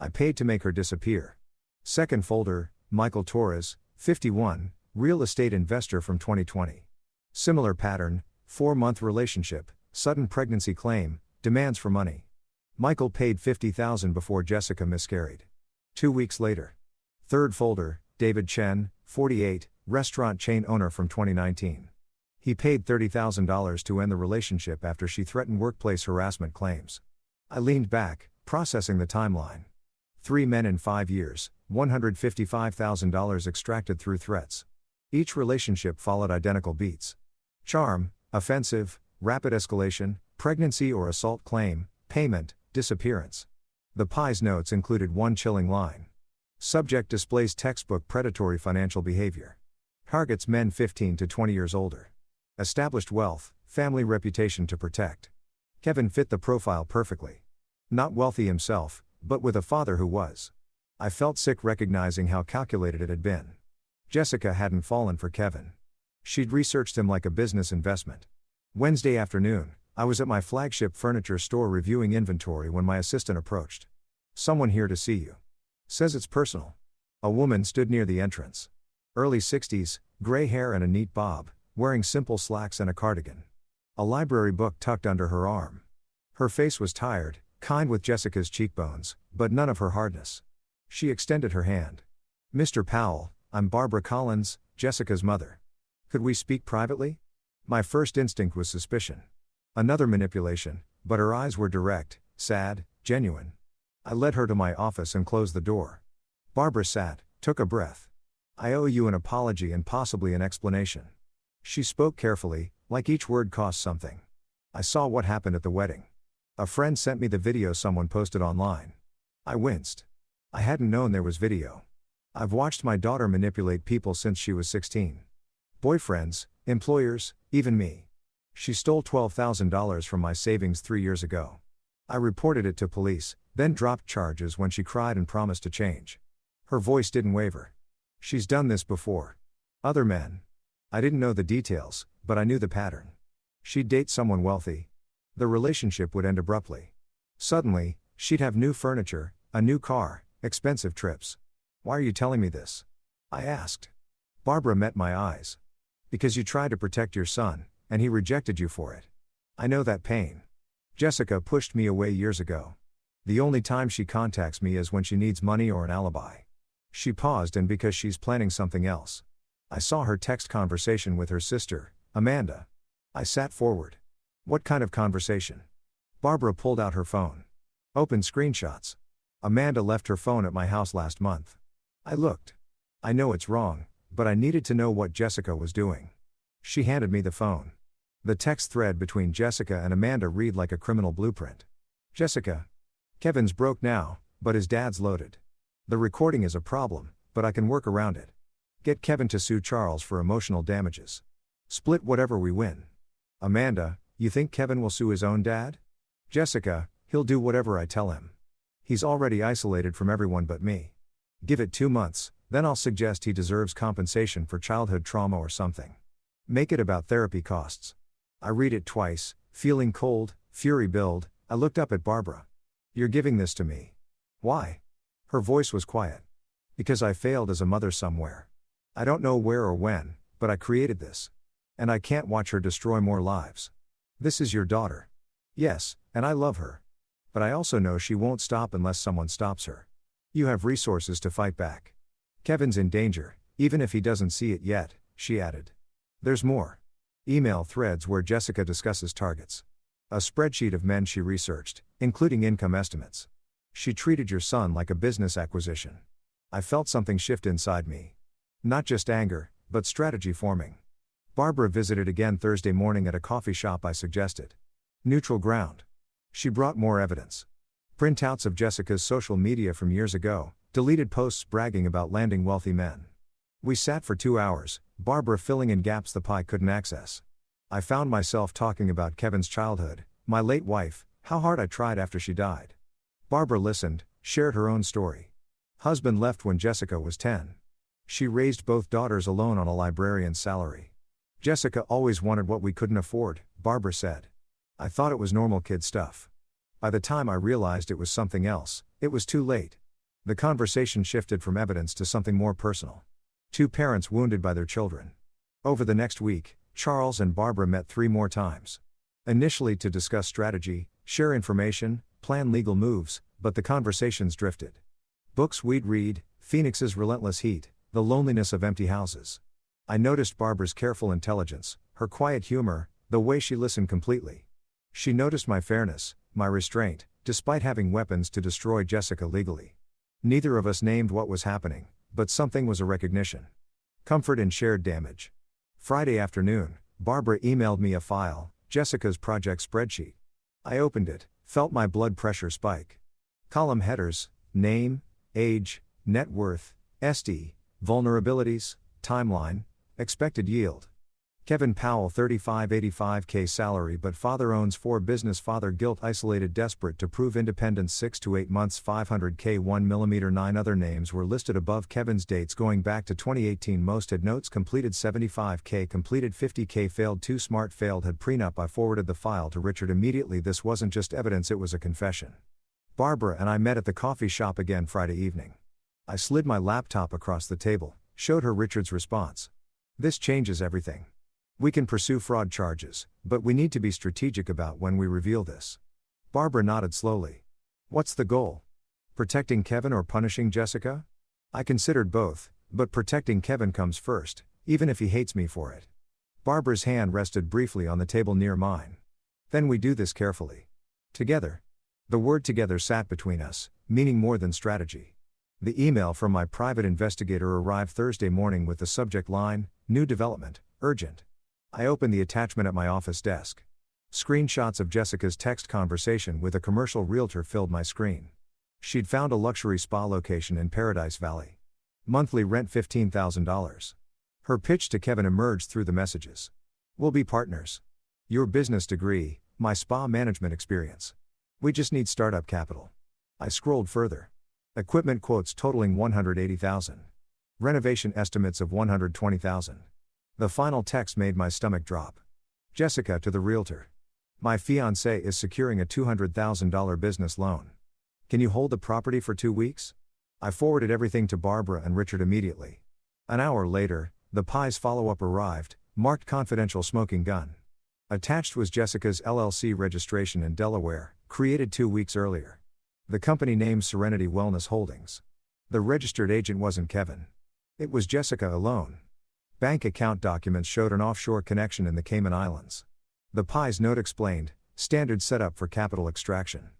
I paid to make her disappear. Second folder, Michael Torres, 51, real estate investor from 2020. Similar pattern, 4-month relationship, sudden pregnancy claim, demands for money. Michael paid $50,000 before Jessica miscarried. 2 weeks later. Third folder, David Chen, 48, restaurant chain owner from 2019. He paid $30,000 to end the relationship after she threatened workplace harassment claims. I leaned back, processing the timeline. 3 men in 5 years, $155,000 extracted through threats. Each relationship followed identical beats. Charm, offensive, rapid escalation, pregnancy or assault claim, payment, disappearance. The PI's notes included one chilling line. Subject displays textbook predatory financial behavior. Targets men 15 to 20 years older. Established wealth, family reputation to protect. Kevin fit the profile perfectly. Not wealthy himself, but with a father who was. I felt sick recognizing how calculated it had been. Jessica hadn't fallen for Kevin. She'd researched him like a business investment. Wednesday afternoon, I was at my flagship furniture store reviewing inventory when my assistant approached. Someone here to see you. Says it's personal. A woman stood near the entrance. Early 60s, gray hair and a neat bob, wearing simple slacks and a cardigan. A library book tucked under her arm. Her face was tired, kind with Jessica's cheekbones, but none of her hardness. She extended her hand. Mr. Powell, I'm Barbara Collins, Jessica's mother. Could we speak privately? My first instinct was suspicion. Another manipulation, but her eyes were direct, sad, genuine. I led her to my office and closed the door. Barbara sat, took a breath. I owe you an apology and possibly an explanation. She spoke carefully, like each word cost something. I saw what happened at the wedding. A friend sent me the video someone posted online. I winced. I hadn't known there was video. I've watched my daughter manipulate people since she was 16. Boyfriends, employers, even me. She stole $12,000 from my savings 3 years ago. I reported it to police, then dropped charges when she cried and promised to change. Her voice didn't waver. She's done this before. Other men. I didn't know the details, but I knew the pattern. She'd date someone wealthy. The relationship would end abruptly. Suddenly, she'd have new furniture, a new car, expensive trips. Why are you telling me this? I asked. Barbara met my eyes. Because you tried to protect your son, and he rejected you for it. I know that pain. Jessica pushed me away years ago. The only time she contacts me is when she needs money or an alibi. She paused, and because she's planning something else. I saw her text conversation with her sister, Amanda. I sat forward. What kind of conversation? Barbara pulled out her phone. Opened screenshots. Amanda left her phone at my house last month. I looked. I know it's wrong, but I needed to know what Jessica was doing. She handed me the phone. The text thread between Jessica and Amanda read like a criminal blueprint. Jessica. Kevin's broke now, but his dad's loaded. The recording is a problem, but I can work around it. Get Kevin to sue Charles for emotional damages. Split whatever we win. Amanda, you think Kevin will sue his own dad? Jessica, he'll do whatever I tell him. He's already isolated from everyone but me. Give it 2 months, then I'll suggest he deserves compensation for childhood trauma or something. Make it about therapy costs. I read it twice, feeling cold, fury build. I looked up at Barbara. You're giving this to me. Why? Her voice was quiet. Because I failed as a mother somewhere. I don't know where or when, but I created this. And I can't watch her destroy more lives. This is your daughter. Yes, and I love her. But I also know she won't stop unless someone stops her. You have resources to fight back. Kevin's in danger, even if he doesn't see it yet, she added. There's more. Email threads where Jessica discusses targets. A spreadsheet of men she researched, including income estimates. She treated your son like a business acquisition. I felt something shift inside me. Not just anger, but strategy forming. Barbara visited again Thursday morning at a coffee shop I suggested. Neutral ground. She brought more evidence. Printouts of Jessica's social media from years ago, deleted posts bragging about landing wealthy men. We sat for 2 hours, Barbara filling in gaps the pie couldn't access. I found myself talking about Kevin's childhood, my late wife, how hard I tried after she died. Barbara listened, shared her own story. Husband left when Jessica was 10. She raised both daughters alone on a librarian's salary. Jessica always wanted what we couldn't afford, Barbara said. I thought it was normal kid stuff. By the time I realized it was something else, it was too late. The conversation shifted from evidence to something more personal. 2 parents wounded by their children. Over the next week, Charles and Barbara met 3 more times. Initially to discuss strategy, share information, plan legal moves, but the conversations drifted. Books we'd read, Phoenix's Relentless Heat, The Loneliness of Empty Houses. I noticed Barbara's careful intelligence, her quiet humor, the way she listened completely. She noticed my fairness, my restraint, despite having weapons to destroy Jessica legally. Neither of us named what was happening, but something was a recognition. Comfort in shared damage. Friday afternoon, Barbara emailed me a file, Jessica's project spreadsheet. I opened it, felt my blood pressure spike. Column headers, name, age, net worth, SD, vulnerabilities, timeline, expected yield. Kevin Powell 3585K salary but father owns 4 business father guilt isolated desperate to prove independence 6 to 8 months 500K 1mm 9 other names were listed above Kevin's dates going back to 2018 most had notes completed 75K completed 50K failed too smart failed had prenup I forwarded the file to Richard immediately this wasn't just evidence it was a confession. Barbara and I met at the coffee shop again Friday evening. I slid my laptop across the table, showed her Richard's response. This changes everything. We can pursue fraud charges, but we need to be strategic about when we reveal this. Barbara nodded slowly. What's the goal? Protecting Kevin or punishing Jessica? I considered both, but protecting Kevin comes first, even if he hates me for it. Barbara's hand rested briefly on the table near mine. Then we do this carefully. Together. The word together sat between us, meaning more than strategy. The email from my private investigator arrived Thursday morning with the subject line, "New development, urgent." I opened the attachment at my office desk. Screenshots of Jessica's text conversation with a commercial realtor filled my screen. She'd found a luxury spa location in Paradise Valley. Monthly rent $15,000. Her pitch to Kevin emerged through the messages. "We'll be partners. Your business degree, my spa management experience. We just need startup capital." I scrolled further. Equipment quotes totaling $180,000. Renovation estimates of $120,000. The final text made my stomach drop. Jessica to the realtor. "My fiancé is securing a $200,000 business loan. Can you hold the property for 2 weeks?" I forwarded everything to Barbara and Richard immediately. An hour later, the Pi's follow-up arrived, marked confidential smoking gun. Attached was Jessica's LLC registration in Delaware, created 2 weeks earlier. The company name Serenity Wellness Holdings. The registered agent wasn't Kevin. It was Jessica alone. Bank account documents showed an offshore connection in the Cayman Islands. The Pi's note explained, standard setup for capital extraction.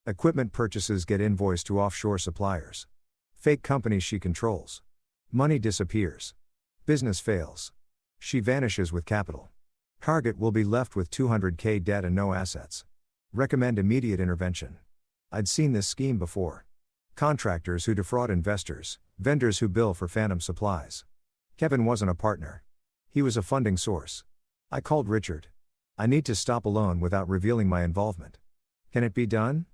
Equipment purchases get invoiced to offshore suppliers. Fake companies she controls. Money disappears. Business fails. She vanishes with capital. Target will be left with $200K debt and no assets. Recommend immediate intervention. I'd seen this scheme before. Contractors who defraud investors, vendors who bill for phantom supplies. Kevin wasn't a partner. He was a funding source. I called Richard. "I need to stop alone without revealing my involvement. Can it be done?"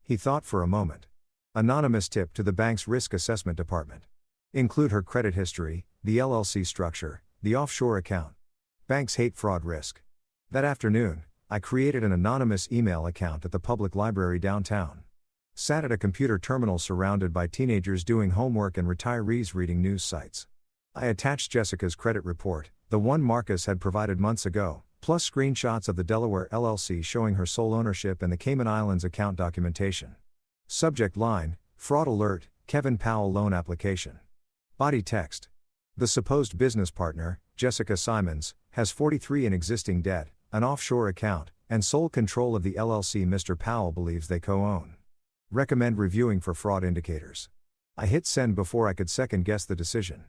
He thought for a moment. Anonymous tip to the bank's risk assessment department. Include her credit history, the LLC structure, the offshore account. Banks hate fraud risk. That afternoon, I created an anonymous email account at the public library downtown. Sat at a computer terminal surrounded by teenagers doing homework and retirees reading news sites. I attached Jessica's credit report, the one Marcus had provided months ago, plus screenshots of the Delaware LLC showing her sole ownership and the Cayman Islands account documentation. Subject line, "Fraud alert, Kevin Powell loan application." Body text. The supposed business partner, Jessica Simons, has 43 in existing debt, an offshore account, and sole control of the LLC Mr. Powell believes they co-own. Recommend reviewing for fraud indicators. I hit send before I could second-guess the decision.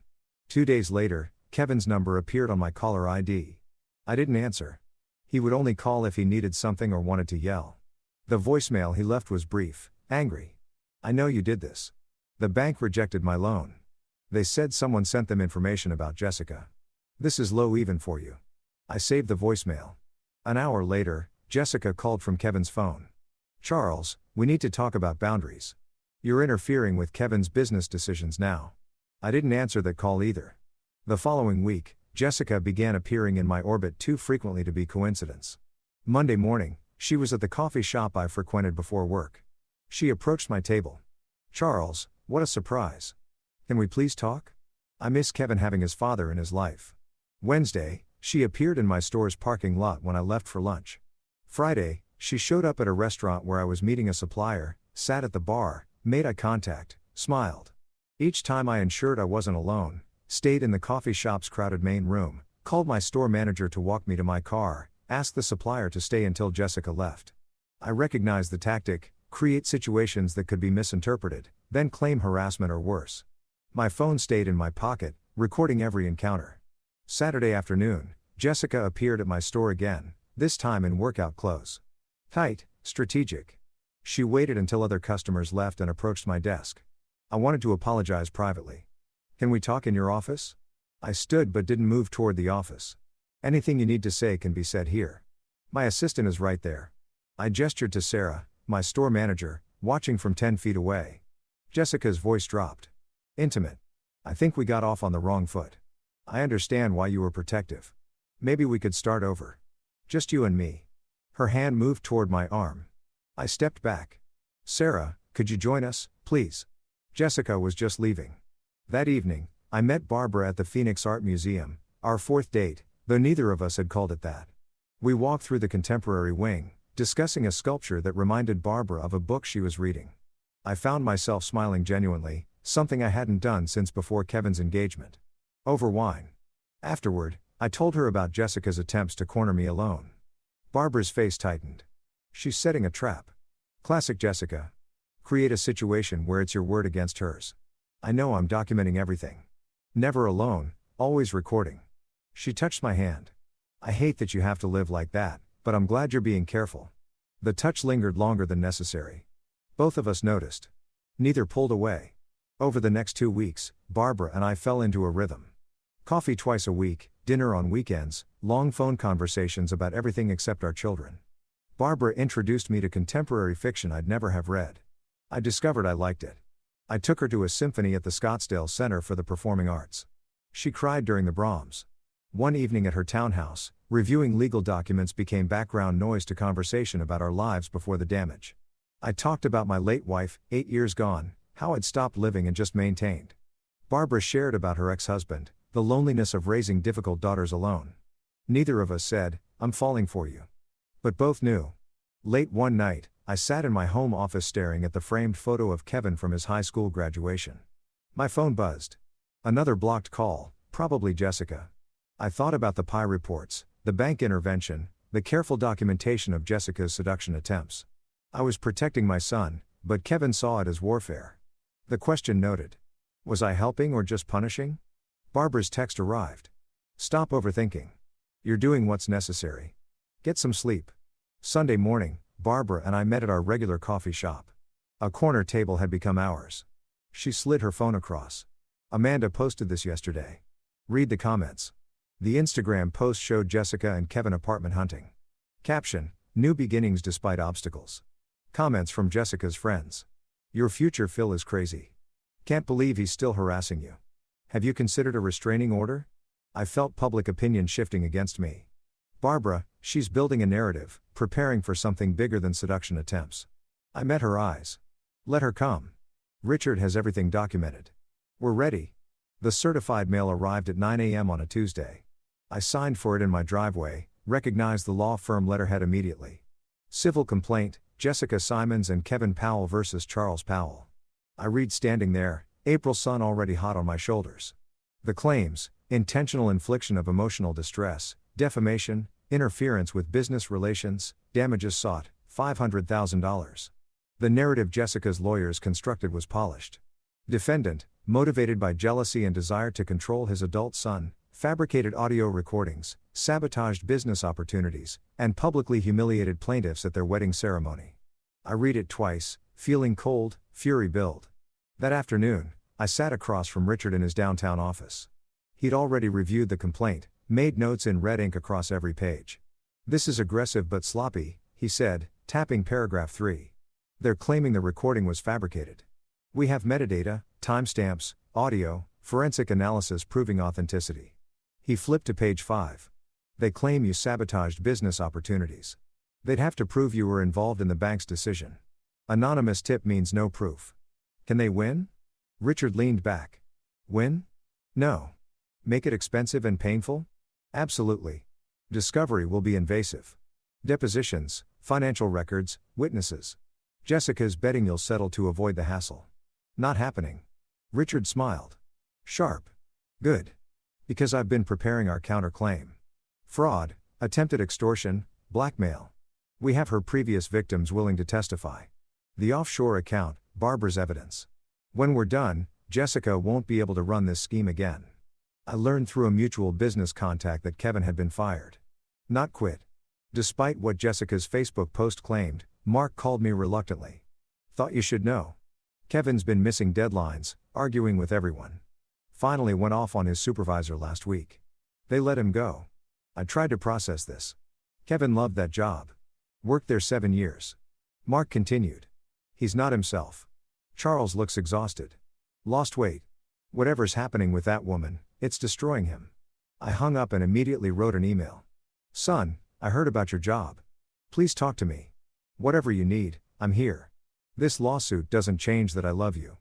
2 days later, Kevin's number appeared on my caller ID. I didn't answer. He would only call if he needed something or wanted to yell. The voicemail he left was brief, angry. "I know you did this. The bank rejected my loan. They said someone sent them information about Jessica. This is low even for you." I saved the voicemail. An hour later, Jessica called from Kevin's phone. "Charles, we need to talk about boundaries. You're interfering with Kevin's business decisions now." I didn't answer that call either. The following week, Jessica began appearing in my orbit too frequently to be coincidence. Monday morning, she was at the coffee shop I frequented before work. She approached my table. "Charles, what a surprise. Can we please talk? I miss Kevin having his father in his life." Wednesday, she appeared in my store's parking lot when I left for lunch. Friday, she showed up at a restaurant where I was meeting a supplier, sat at the bar, made eye contact, smiled. Each time I ensured I wasn't alone, stayed in the coffee shop's crowded main room, called my store manager to walk me to my car, asked the supplier to stay until Jessica left. I recognized the tactic, create situations that could be misinterpreted, then claim harassment or worse. My phone stayed in my pocket, recording every encounter. Saturday afternoon, Jessica appeared at my store again, this time in workout clothes. Tight, strategic. She waited until other customers left and approached my desk. I wanted to apologize privately. "Can we talk in your office?" I stood but didn't move toward the office. "Anything you need to say can be said here. My assistant is right there." I gestured to Sarah, my store manager, watching from 10 feet away. Jessica's voice dropped. "Intimate. I think we got off on the wrong foot. I understand why you were protective. Maybe we could start over. Just you and me." Her hand moved toward my arm. I stepped back. "Sarah, could you join us, please?" Jessica was just leaving. That evening, I met Barbara at the Phoenix Art Museum, our fourth date, though neither of us had called it that. We walked through the contemporary wing, discussing a sculpture that reminded Barbara of a book she was reading. I found myself smiling genuinely, something I hadn't done since before Kevin's engagement. Over wine. Afterward, I told her about Jessica's attempts to corner me alone. Barbara's face tightened. "She's setting a trap. Classic Jessica. Create a situation where it's your word against hers. I know I'm documenting everything. Never alone, always recording. She touched my hand. I hate that you have to live like that, but I'm glad you're being careful. The touch lingered longer than necessary. Both of us noticed. Neither pulled away. Over the next 2 weeks, Barbara and I fell into a rhythm. Coffee twice a week, dinner on weekends, long phone conversations about everything except our children. Barbara introduced me to contemporary fiction I'd never have read. I discovered I liked it. I took her to a symphony at the Scottsdale Center for the Performing Arts. She cried during the Brahms. One evening at her townhouse, reviewing legal documents became background noise to conversation about our lives before the damage. I talked about my late wife, 8 years gone, how I'd stopped living and just maintained. Barbara shared about her ex-husband, the loneliness of raising difficult daughters alone. Neither of us said, "I'm falling for you." But both knew. Late one night, I sat in my home office staring at the framed photo of Kevin from his high school graduation. My phone buzzed. Another blocked call, probably Jessica. I thought about the PI reports, the bank intervention, the careful documentation of Jessica's seduction attempts. I was protecting my son, but Kevin saw it as warfare. The question noted. Was I helping or just punishing? Barbara's text arrived. Stop overthinking. You're doing what's necessary. Get some sleep. Sunday morning, Barbara and I met at our regular coffee shop. A corner table had become ours. She slid her phone across. Amanda posted this yesterday. Read the comments. The Instagram post showed Jessica and Kevin apartment hunting. Caption: New beginnings despite obstacles. Comments from Jessica's friends. Your future Phil is crazy. Can't believe he's still harassing you. Have you considered a restraining order? I felt public opinion shifting against me. Barbara, she's building a narrative, preparing for something bigger than seduction attempts. I met her eyes. Let her come. Richard has everything documented. We're ready. The certified mail arrived at 9 a.m. on a Tuesday. I signed for it in my driveway, recognized the law firm letterhead immediately. Civil complaint, Jessica Simons and Kevin Powell versus Charles Powell. I read standing there, April sun already hot on my shoulders. The claims: intentional infliction of emotional distress, defamation, interference with business relations, damages sought, $500,000. The narrative Jessica's lawyers constructed was polished. Defendant, motivated by jealousy and desire to control his adult son, fabricated audio recordings, sabotaged business opportunities, and publicly humiliated plaintiffs at their wedding ceremony. I read it twice, feeling cold, fury build. That afternoon, I sat across from Richard in his downtown office. He'd already reviewed the complaint, made notes in red ink across every page. This is aggressive but sloppy, he said, tapping paragraph 3. They're claiming the recording was fabricated. We have metadata, timestamps, audio, forensic analysis proving authenticity. He flipped to page 5. They claim you sabotaged business opportunities. They'd have to prove you were involved in the bank's decision. Anonymous tip means no proof. Can they win? Richard leaned back. Win? No. Make it expensive and painful? Absolutely. Discovery will be invasive. Depositions, financial records, witnesses. Jessica's betting you'll settle to avoid the hassle. Not happening. Richard smiled. Sharp. Good. Because I've been preparing our counterclaim. Fraud, attempted extortion, blackmail. We have her previous victims willing to testify. The offshore account, Barbara's evidence. When we're done, Jessica won't be able to run this scheme again. I learned through a mutual business contact that Kevin had been fired. Not quit. Despite what Jessica's Facebook post claimed, Mark called me reluctantly. Thought you should know. Kevin's been missing deadlines, arguing with everyone. Finally went off on his supervisor last week. They let him go. I tried to process this. Kevin loved that job. Worked there 7 years. Mark continued. He's not himself. Charles looks exhausted. Lost weight. Whatever's happening with that woman, it's destroying him. I hung up and immediately wrote an email. Son, I heard about your job. Please talk to me. Whatever you need, I'm here. This lawsuit doesn't change that I love you.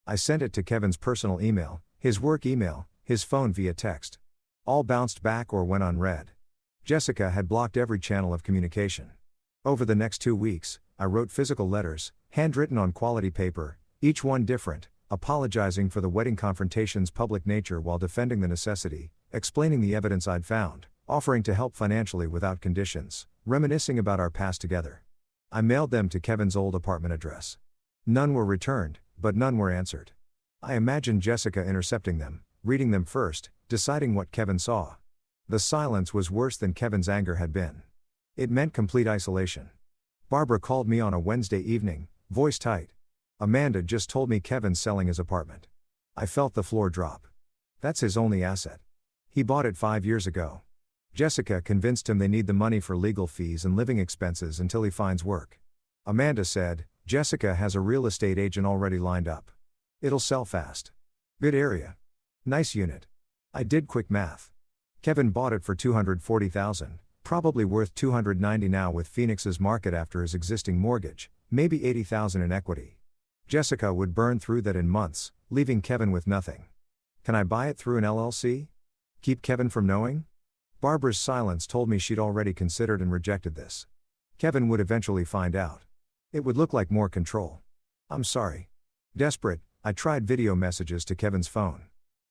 I sent it to Kevin's personal email, his work email, his phone via text. All bounced back or went unread. Jessica had blocked every channel of communication. Over the next 2 weeks, I wrote physical letters, handwritten on quality paper, each one different, apologizing for the wedding confrontation's public nature while defending the necessity, explaining the evidence I'd found, offering to help financially without conditions, reminiscing about our past together. I mailed them to Kevin's old apartment address. None were returned, but none were answered. I imagined Jessica intercepting them, reading them first, deciding what Kevin saw. The silence was worse than Kevin's anger had been. It meant complete isolation. Barbara called me on a Wednesday evening, voice tight. Amanda just told me Kevin's selling his apartment. I felt the floor drop. That's his only asset. He bought it 5 years ago. Jessica convinced him they need the money for legal fees and living expenses until he finds work. Amanda said, Jessica has a real estate agent already lined up. It'll sell fast. Good area. Nice unit. I did quick math. Kevin bought it for $240,000, probably worth $290 now with Phoenix's market after his existing mortgage, maybe $80,000 in equity. Jessica would burn through that in months, leaving Kevin with nothing. Can I buy it through an LLC? Keep Kevin from knowing? Barbara's silence told me she'd already considered and rejected this. Kevin would eventually find out. It would look like more control. I'm sorry. Desperate, I tried video messages to Kevin's phone.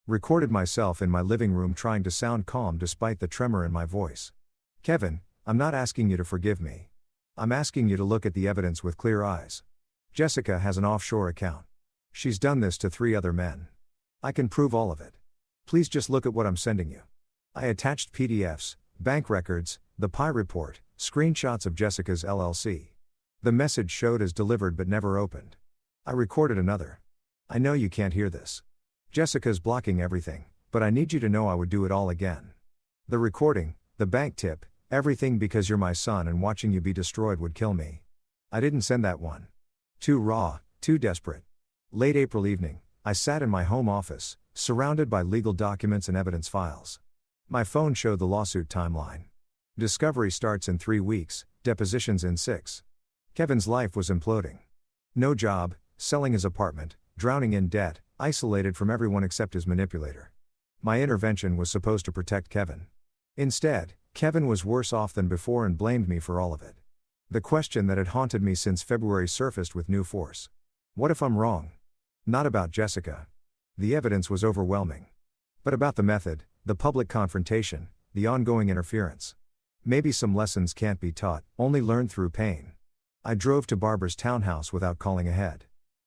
Recorded myself in my living room trying to sound calm despite the tremor in my voice. Kevin, I'm not asking you to forgive me. I'm asking you to look at the evidence with clear eyes. Jessica has an offshore account. She's done this to 3 other men. I can prove all of it. Please just look at what I'm sending you. I attached PDFs, bank records, the Pi report, screenshots of Jessica's LLC. The message showed as delivered but never opened. I recorded another. I know you can't hear this. Jessica's blocking everything, but I need you to know I would do it all again. The recording, the bank tip, everything because you're my son and watching you be destroyed would kill me. I didn't send that one. Too raw, too desperate. Late April evening, I sat in my home office, surrounded by legal documents and evidence files. My phone showed the lawsuit timeline. Discovery starts in 3 weeks, depositions in 6. Kevin's life was imploding. No job, selling his apartment, drowning in debt, isolated from everyone except his manipulator. My intervention was supposed to protect Kevin. Instead, Kevin was worse off than before and blamed me for all of it. The question that had haunted me since February surfaced with new force. What if I'm wrong? Not about Jessica. The evidence was overwhelming. But about the method, the public confrontation, the ongoing interference. Maybe some lessons can't be taught, only learned through pain. I drove to Barbara's townhouse without calling ahead.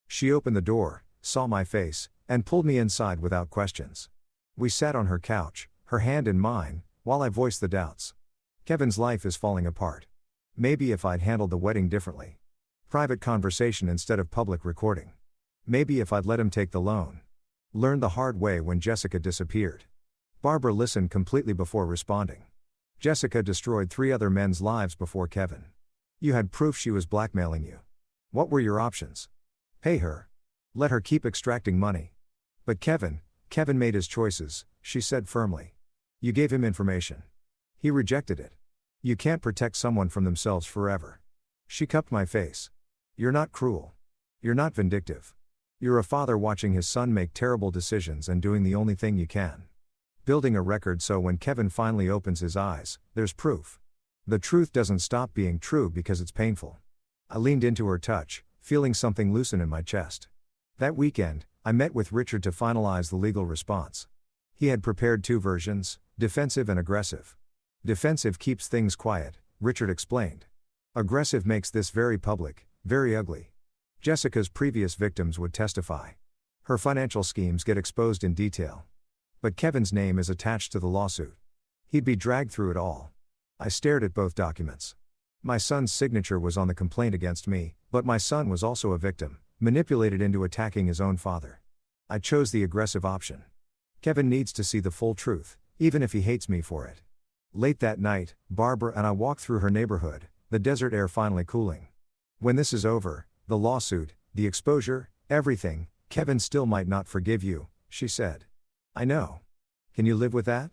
She opened the door, saw my face, and pulled me inside without questions. We sat on her couch, her hand in mine, while I voiced the doubts. Kevin's life is falling apart. Maybe if I'd handled the wedding differently. Private conversation instead of public recording. Maybe if I'd let him take the loan. Learned the hard way when Jessica disappeared. Barbara listened completely before responding. Jessica destroyed 3 other men's lives before Kevin. You had proof she was blackmailing you. What were your options? Pay her. Let her keep extracting money. But Kevin made his choices, she said firmly. You gave him information. He rejected it. You can't protect someone from themselves forever. She cupped my face. You're not cruel. You're not vindictive. You're a father watching his son make terrible decisions and doing the only thing you can. Building a record so when Kevin finally opens his eyes, there's proof. The truth doesn't stop being true because it's painful. I leaned into her touch, feeling something loosen in my chest. That weekend, I met with Richard to finalize the legal response. He had prepared 2 versions, defensive and aggressive. Defensive keeps things quiet, Richard explained. Aggressive makes this very public, very ugly. Jessica's previous victims would testify. Her financial schemes get exposed in detail. But Kevin's name is attached to the lawsuit. He'd be dragged through it all. I stared at both documents. My son's signature was on the complaint against me, but my son was also a victim, manipulated into attacking his own father. I chose the aggressive option. Kevin needs to see the full truth, even if he hates me for it. Late that night, Barbara and I walked through her neighborhood, the desert air finally cooling. When this is over, the lawsuit, the exposure, everything, Kevin still might not forgive you, she said. I know. Can you live with that?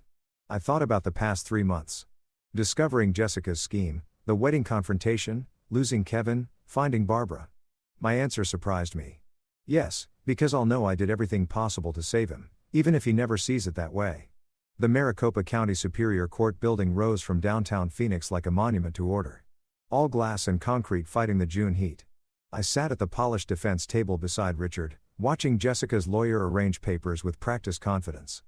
I thought about the past 3 months. Discovering Jessica's scheme, the wedding confrontation, losing Kevin, finding Barbara. My answer surprised me. Yes, because I'll know I did everything possible to save him, even if he never sees it that way. The Maricopa County Superior Court building rose from downtown Phoenix like a monument to order. All glass and concrete fighting the June heat. I sat at the polished defense table beside Richard, watching Jessica's lawyer arrange papers with practiced confidence.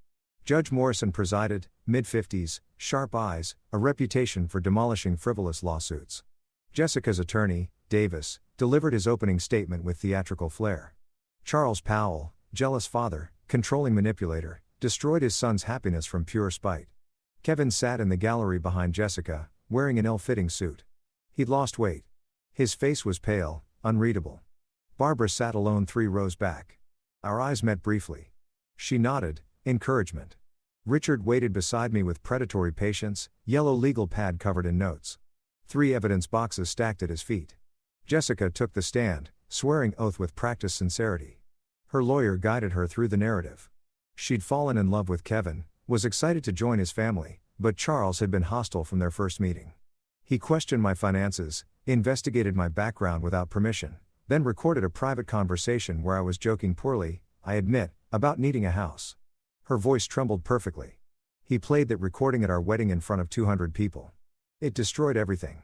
Judge Morrison presided, mid-50s, sharp eyes, a reputation for demolishing frivolous lawsuits. Jessica's attorney, Davis, delivered his opening statement with theatrical flair. Charles Powell, jealous father, controlling manipulator, destroyed his son's happiness from pure spite. Kevin sat in the gallery behind Jessica, wearing an ill-fitting suit. He'd lost weight. His face was pale, unreadable. Barbara sat alone 3 rows back. Our eyes met briefly. She nodded, encouragement. Richard waited beside me with predatory patience, yellow legal pad covered in notes. 3 evidence boxes stacked at his feet. Jessica took the stand, swearing oath with practiced sincerity. Her lawyer guided her through the narrative. She'd fallen in love with Kevin, was excited to join his family, but Charles had been hostile from their first meeting. He questioned my finances, investigated my background without permission, then recorded a private conversation where I was joking poorly, I admit, about needing a house. Her voice trembled perfectly. He played that recording at our wedding in front of 200 people. It destroyed everything.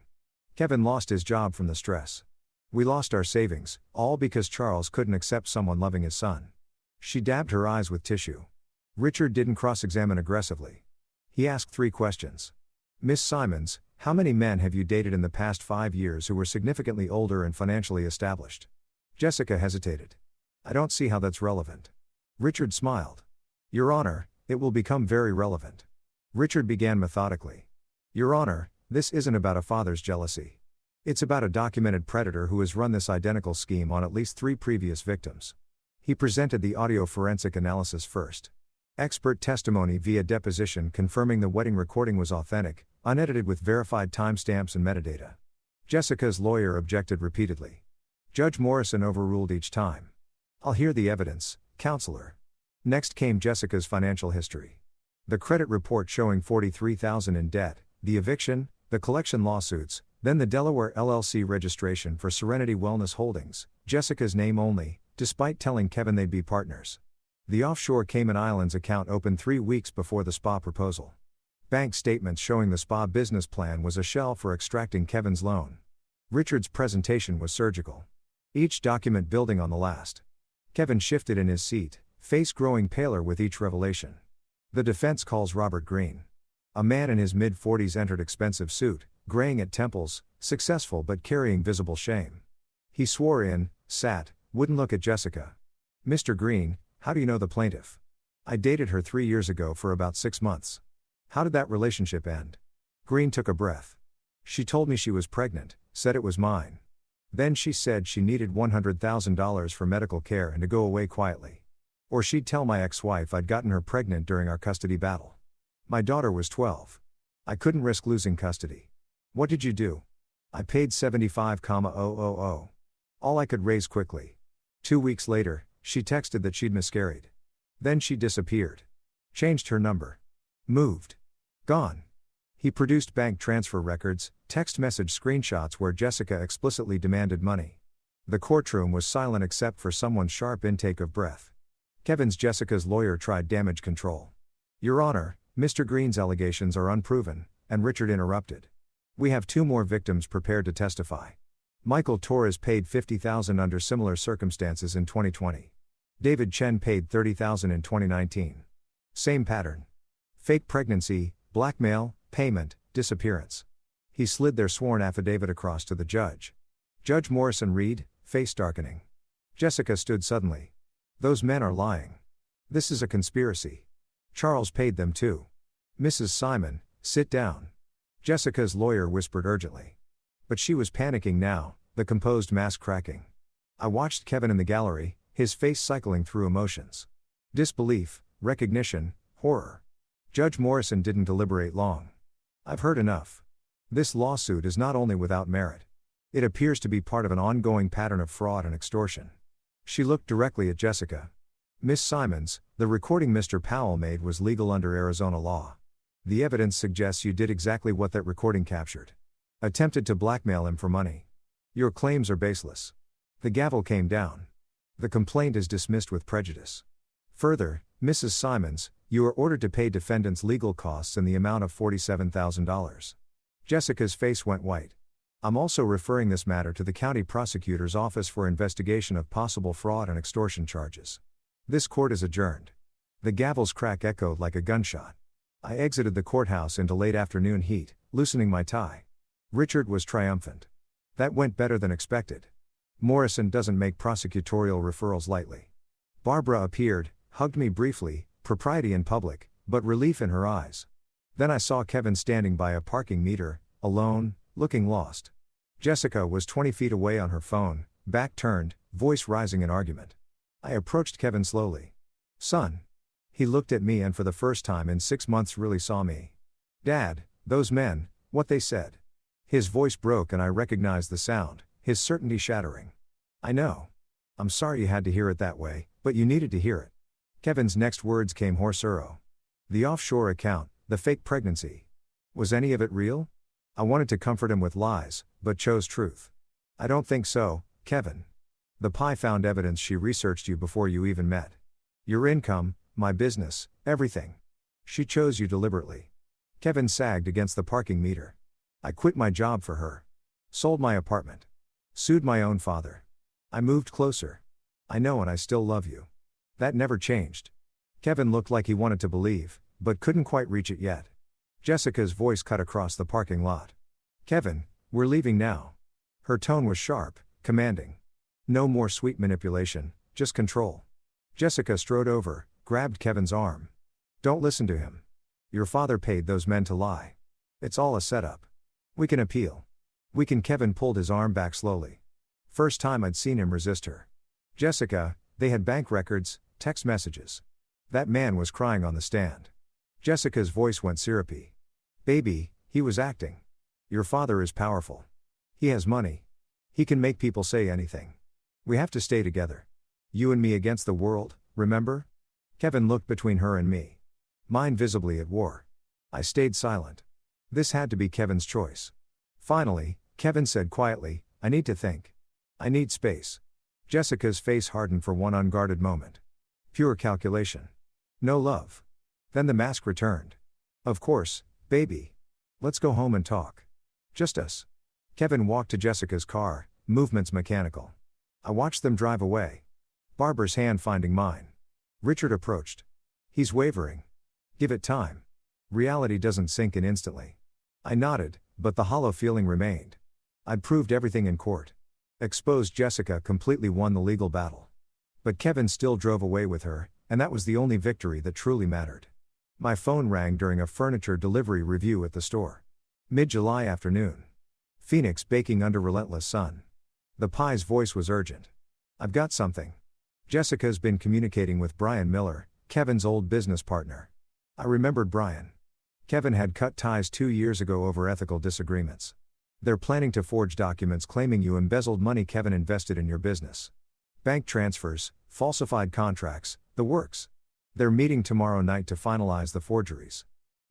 Kevin lost his job from the stress. We lost our savings, all because Charles couldn't accept someone loving his son. She dabbed her eyes with tissue. Richard didn't cross-examine aggressively. He asked 3 questions. Miss Simons, how many men have you dated in the past 5 years who were significantly older and financially established? Jessica hesitated. I don't see how that's relevant. Richard smiled. Your Honor, it will become very relevant. Richard began methodically. Your Honor, this isn't about a father's jealousy. It's about a documented predator who has run this identical scheme on at least 3 previous victims. He presented the audio forensic analysis first. Expert testimony via deposition confirming the wedding recording was authentic, unedited with verified timestamps and metadata. Jessica's lawyer objected repeatedly. Judge Morrison overruled each time. I'll hear the evidence, counselor. Next came Jessica's financial history. The credit report showing $43,000 in debt, the eviction, the collection lawsuits, then the Delaware LLC registration for Serenity Wellness Holdings, Jessica's name only, despite telling Kevin they'd be partners. The offshore Cayman Islands account opened 3 weeks before the spa proposal. Bank statements showing the spa business plan was a shell for extracting Kevin's loan. Richard's presentation was surgical. Each document building on the last. Kevin shifted in his seat, face growing paler with each revelation. The defense calls Robert Green. A man in his mid-40s entered expensive suit, graying at temples, successful but carrying visible shame. He swore in, sat, wouldn't look at Jessica. Mr. Green, how do you know the plaintiff? I dated her 3 years ago for about 6 months. How did that relationship end? Green took a breath. She told me she was pregnant, said it was mine. Then she said she needed $100,000 for medical care and to go away quietly. Or she'd tell my ex-wife I'd gotten her pregnant during our custody battle. My daughter was 12. I couldn't risk losing custody. What did you do? I paid $75,000. All I could raise quickly. 2 weeks later, she texted that she'd miscarried. Then she disappeared. Changed her number. Moved. Gone. He produced bank transfer records, text message screenshots where Jessica explicitly demanded money. The courtroom was silent except for someone's sharp intake of breath. Kevin's Jessica's lawyer tried damage control. Your Honor, Mr. Green's allegations are unproven, and Richard interrupted. We have 2 more victims prepared to testify. Michael Torres paid $50,000 under similar circumstances in 2020. David Chen paid $30,000 in 2019. Same pattern. Fake pregnancy, blackmail, payment, disappearance. He slid their sworn affidavit across to the judge. Judge Morrison read, face darkening. Jessica stood suddenly. Those men are lying. This is a conspiracy. Charles paid them too. Mrs. Simon, sit down. Jessica's lawyer whispered urgently. But she was panicking now, the composed mask cracking. I watched Kevin in the gallery, his face cycling through emotions. Disbelief, recognition, horror. Judge Morrison didn't deliberate long. I've heard enough. This lawsuit is not only without merit. It appears to be part of an ongoing pattern of fraud and extortion. She looked directly at Jessica. Miss Simons, the recording Mr. Powell made was legal under Arizona law. The evidence suggests you did exactly what that recording captured. Attempted to blackmail him for money. Your claims are baseless. The gavel came down. The complaint is dismissed with prejudice. Further, Mrs. Simons, you are ordered to pay defendants legal costs in the amount of $47,000. Jessica's face went white. I'm also referring this matter to the county prosecutor's office for investigation of possible fraud and extortion charges. This court is adjourned. The gavel's crack echoed like a gunshot. I exited the courthouse into late afternoon heat, loosening my tie. Richard was triumphant. That went better than expected. Morrison doesn't make prosecutorial referrals lightly. Barbara appeared, hugged me briefly, propriety in public, but relief in her eyes. Then I saw Kevin standing by a parking meter, alone, looking lost. Jessica was 20 feet away on her phone, back turned, voice rising in argument. I approached Kevin slowly. "Son." He looked at me and for the first time in 6 months really saw me. "Dad, those men, what they said." His voice broke and I recognized the sound, his certainty shattering. "I know. I'm sorry you had to hear it that way, but you needed to hear it." Kevin's next words came hoarse. "The offshore account, the fake pregnancy. Was any of it real?" I wanted to comfort him with lies, but chose truth. "I don't think so, Kevin. The PI found evidence she researched you before you even met. Your income, my business, everything. She chose you deliberately." Kevin sagged against the parking meter. "I quit my job for her. Sold my apartment. Sued my own father. I moved closer. I know and I still love you. That never changed." Kevin looked like he wanted to believe, but couldn't quite reach it yet. Jessica's voice cut across the parking lot. "Kevin, we're leaving now." Her tone was sharp, commanding. No more sweet manipulation, just control. Jessica strode over, grabbed Kevin's arm. "Don't listen to him. Your father paid those men to lie. It's all a setup. We can appeal. We can." Kevin pulled his arm back slowly. First time I'd seen him resist her. "Jessica, they had bank records, text messages. That man was crying on the stand." Jessica's voice went syrupy. "Baby, he was acting. Your father is powerful. He has money. He can make people say anything. We have to stay together. You and me against the world, remember?" Kevin looked between her and me. Mine visibly at war. I stayed silent. This had to be Kevin's choice. Finally, Kevin said quietly, "I need to think. I need space." Jessica's face hardened for one unguarded moment. Pure calculation. No love. Then the mask returned. "Of course, baby. Let's go home and talk. Just us." Kevin walked to Jessica's car, movements mechanical. I watched them drive away. Barbara's hand finding mine. Richard approached. "He's wavering. Give it time. Reality doesn't sink in instantly." I nodded, but the hollow feeling remained. I'd proved everything in court. Exposed Jessica, completely won the legal battle. But Kevin still drove away with her, and that was the only victory that truly mattered. My phone rang during a furniture delivery review at the store. Mid-July afternoon. Phoenix baking under relentless sun. The PI's voice was urgent. "I've got something." Jessica's been communicating with Brian Miller, Kevin's old business partner. I remembered Brian. Kevin had cut ties 2 years ago over ethical disagreements. "They're planning to forge documents claiming you embezzled money Kevin invested in your business. Bank transfers, falsified contracts, the works. They're meeting tomorrow night to finalize the forgeries."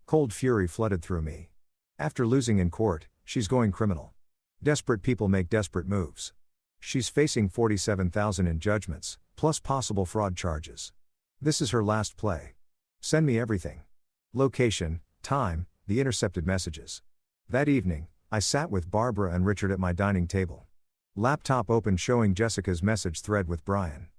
Cold fury flooded through me. After losing in court, she's going criminal. Desperate people make desperate moves. She's facing $47,000 in judgments, plus possible fraud charges. This is her last play. Send me everything. Location, time, the intercepted messages. That evening, I sat with Barbara and Richard at my dining table. Laptop open showing Jessica's message thread with Brian.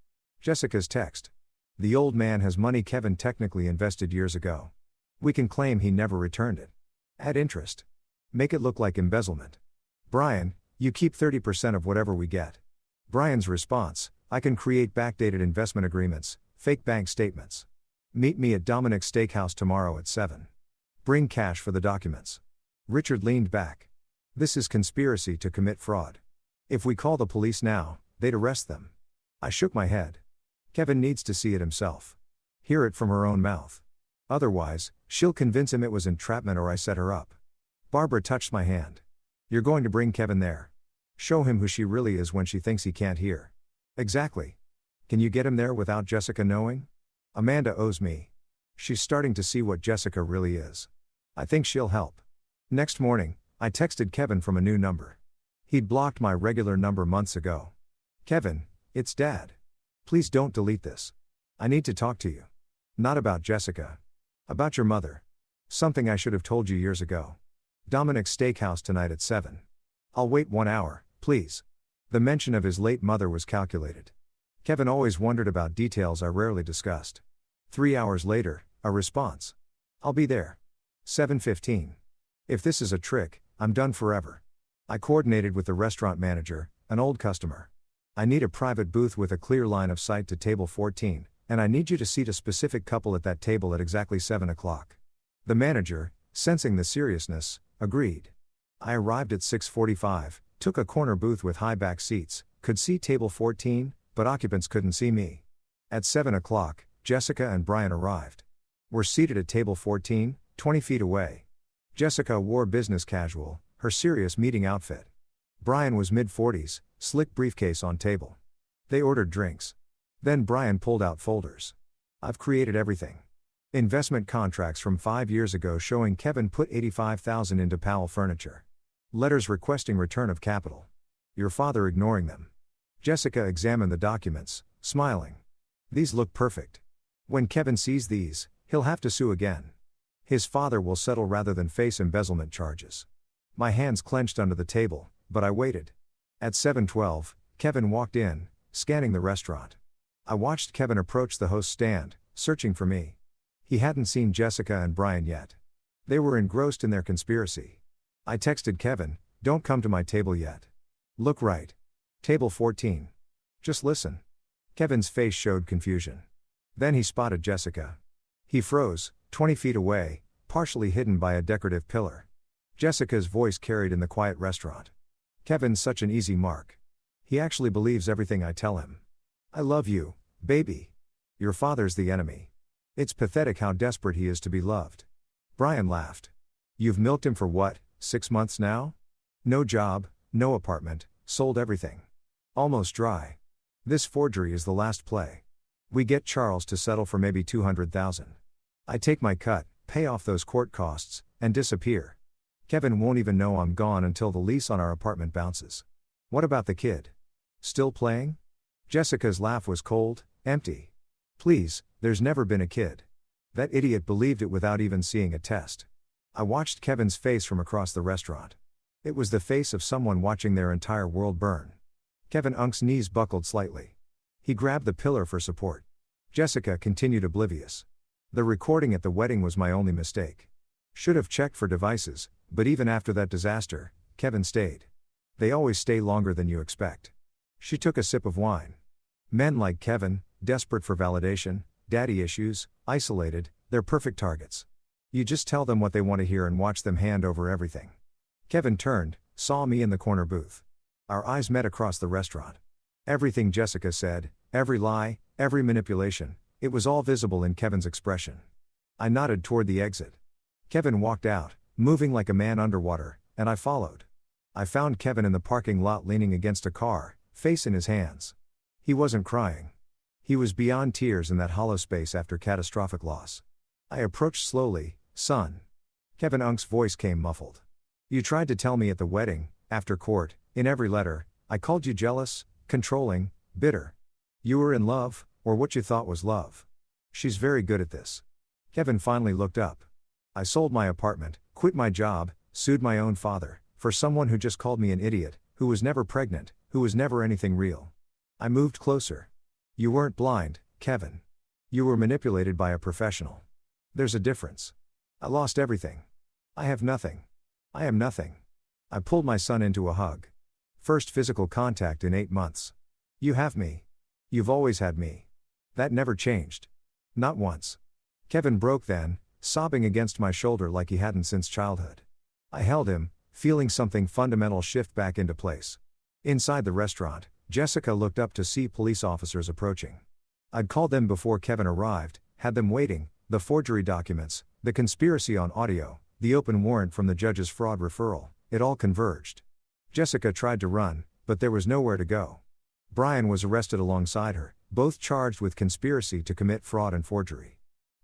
Jessica's text. "The old man has money Kevin technically invested years ago. We can claim he never returned it. Add interest. Make it look like embezzlement. Brian, you keep 30% of whatever we get." Brian's response, "I can create backdated investment agreements, fake bank statements. Meet me at Dominic's Steakhouse tomorrow at 7. Bring cash for the documents." Richard leaned back. "This is conspiracy to commit fraud. If we call the police now, they'd arrest them." I shook my head. Kevin needs to see it himself. Hear it from her own mouth. Otherwise, she'll convince him it was entrapment or I set her up. Barbara touched my hand. "You're going to bring Kevin there. Show him who she really is when she thinks he can't hear." "Exactly. Can you get him there without Jessica knowing?" "Amanda owes me. She's starting to see what Jessica really is. I think she'll help." Next morning, I texted Kevin from a new number. He'd blocked my regular number months ago. "Kevin, it's Dad. Please don't delete this. I need to talk to you. Not about Jessica. About your mother. Something I should have told you years ago. Dominic's Steakhouse tonight at 7. I'll wait 1 hour, please." The mention of his late mother was calculated. Kevin always wondered about details I rarely discussed. 3 hours later, a response. "I'll be there. 7:15. If this is a trick, I'm done forever. I coordinated with the restaurant manager, an old customer. I need a private booth with a clear line of sight to table 14, and I need you to seat a specific couple at that table at exactly 7 o'clock. The manager, sensing the seriousness, agreed. I arrived at 6:45, took a corner booth with high back seats, could see table 14, but occupants couldn't see me. At 7 o'clock, Jessica and Brian arrived. We're seated at table 14, 20 feet away. Jessica wore business casual, her serious meeting outfit. Brian was mid-40s, slick briefcase on table. They ordered drinks. Then Brian pulled out folders. I've created everything. Investment contracts from 5 years ago showing Kevin put $85,000 into Powell furniture. Letters requesting return of capital. Your father ignoring them. Jessica examined the documents, smiling. These look perfect. When Kevin sees these, he'll have to sue again. His father will settle rather than face embezzlement charges. My hands clenched under the table, but I waited. At 7:12, Kevin walked in, scanning the restaurant. I watched Kevin approach the host stand, searching for me. He hadn't seen Jessica and Brian yet. They were engrossed in their conspiracy. I texted Kevin, "Don't come to my table yet. Look right. Table 14. Just listen." Kevin's face showed confusion. Then he spotted Jessica. He froze, 20 feet away, partially hidden by a decorative pillar. Jessica's voice carried in the quiet restaurant. "Kevin's such an easy mark. He actually believes everything I tell him. I love you, baby. Your father's the enemy. It's pathetic how desperate he is to be loved." Brian laughed. "You've milked him for what, 6 months now? No job, no apartment, sold everything. Almost dry. This forgery is the last play. We get Charles to settle for maybe $200,000. I take my cut, pay off those court costs, and disappear. Kevin won't even know I'm gone until the lease on our apartment bounces. What about the kid? Still playing?" Jessica's laugh was cold, empty. "Please, there's never been a kid. That idiot believed it without even seeing a test." I watched Kevin's face from across the restaurant. It was the face of someone watching their entire world burn. Kevin Unk's knees buckled slightly. He grabbed the pillar for support. Jessica continued oblivious. The recording at the wedding was my only mistake. Should have checked for devices, but even after that disaster, Kevin stayed. They always stay longer than you expect. She took a sip of wine. Men like Kevin, desperate for validation, daddy issues, isolated, they're perfect targets. You just tell them what they want to hear and watch them hand over everything. Kevin turned, saw me in the corner booth. Our eyes met across the restaurant. Everything Jessica said, every lie, every manipulation, it was all visible in Kevin's expression. I nodded toward the exit. Kevin walked out, moving like a man underwater, and I followed. I found Kevin in the parking lot leaning against a car, face in his hands. He wasn't crying. He was beyond tears in that hollow space after catastrophic loss. I approached slowly. "Son." Kevin Unk's voice came muffled. "You tried to tell me at the wedding, after court, in every letter, I called you jealous, controlling, bitter. You were in love, or what you thought was love. She's very good at this." Kevin finally looked up. "I sold my apartment, quit my job, sued my own father, for someone who just called me an idiot, who was never pregnant, who was never anything real." I moved closer. "You weren't blind, Kevin. You were manipulated by a professional. There's a difference. I lost everything. I have nothing. I am nothing." I pulled my son into a hug. "First physical contact in 8 months. You have me. You've always had me. That never changed. Not once." Kevin broke then, sobbing against my shoulder like he hadn't since childhood. I held him, feeling something fundamental shift back into place. Inside the restaurant, Jessica looked up to see police officers approaching. I'd called them before Kevin arrived, had them waiting, the forgery documents, the conspiracy on audio, the open warrant from the judge's fraud referral, it all converged. Jessica tried to run, but there was nowhere to go. Brian was arrested alongside her, both charged with conspiracy to commit fraud and forgery.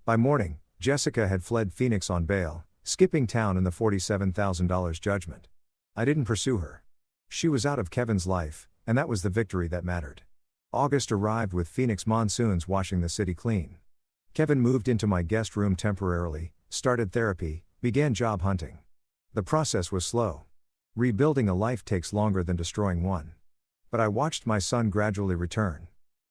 By morning, Jessica had fled Phoenix on bail, skipping town in the $47,000 judgment. I didn't pursue her. She was out of Kevin's life, and that was the victory that mattered. August arrived with Phoenix monsoons washing the city clean. Kevin moved into my guest room temporarily, started therapy, began job hunting. The process was slow. Rebuilding a life takes longer than destroying one. But I watched my son gradually return.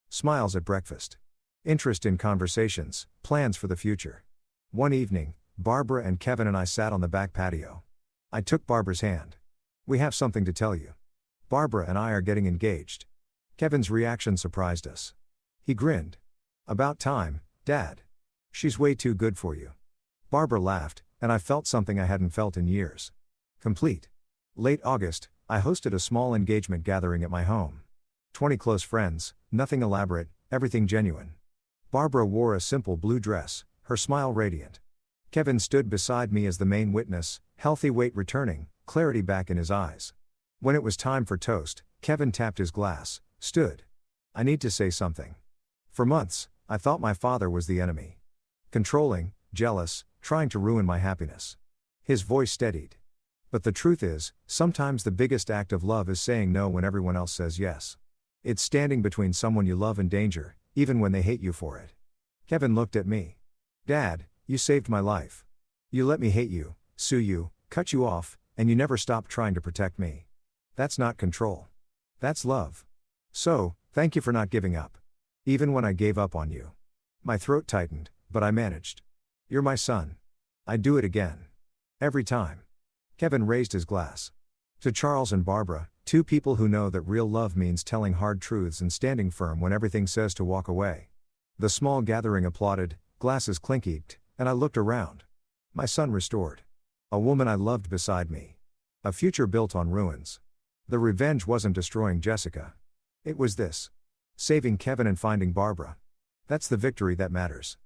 Smiles at breakfast. Interest in conversations, plans for the future. One evening, Barbara and Kevin and I sat on the back patio. I took Barbara's hand. We have something to tell you. Barbara and I are getting engaged. Kevin's reaction surprised us. He grinned. About time, Dad. She's way too good for you. Barbara laughed, and I felt something I hadn't felt in years. Complete. Late August, I hosted a small engagement gathering at my home. 20 close friends, nothing elaborate, everything genuine. Barbara wore a simple blue dress, her smile radiant. Kevin stood beside me as the main witness, healthy weight returning, clarity back in his eyes. When it was time for toast, Kevin tapped his glass, stood. I need to say something. For months, I thought my father was the enemy. Controlling, jealous, trying to ruin my happiness. His voice steadied. But the truth is, sometimes the biggest act of love is saying no when everyone else says yes. It's standing between someone you love and danger, even when they hate you for it. Kevin looked at me. Dad, you saved my life. You let me hate you, sue you, cut you off, and you never stopped trying to protect me. That's not control. That's love. So, thank you for not giving up. Even when I gave up on you. My throat tightened, but I managed. You're my son. I'd do it again. Every time. Kevin raised his glass. To Charles and Barbara, two people who know that real love means telling hard truths and standing firm when everything says to walk away. The small gathering applauded, glasses clinked, and I looked around. My son restored. A woman I loved beside me. A future built on ruins. The revenge wasn't destroying Jessica. It was this. Saving Kevin and finding Barbara. That's the victory that matters.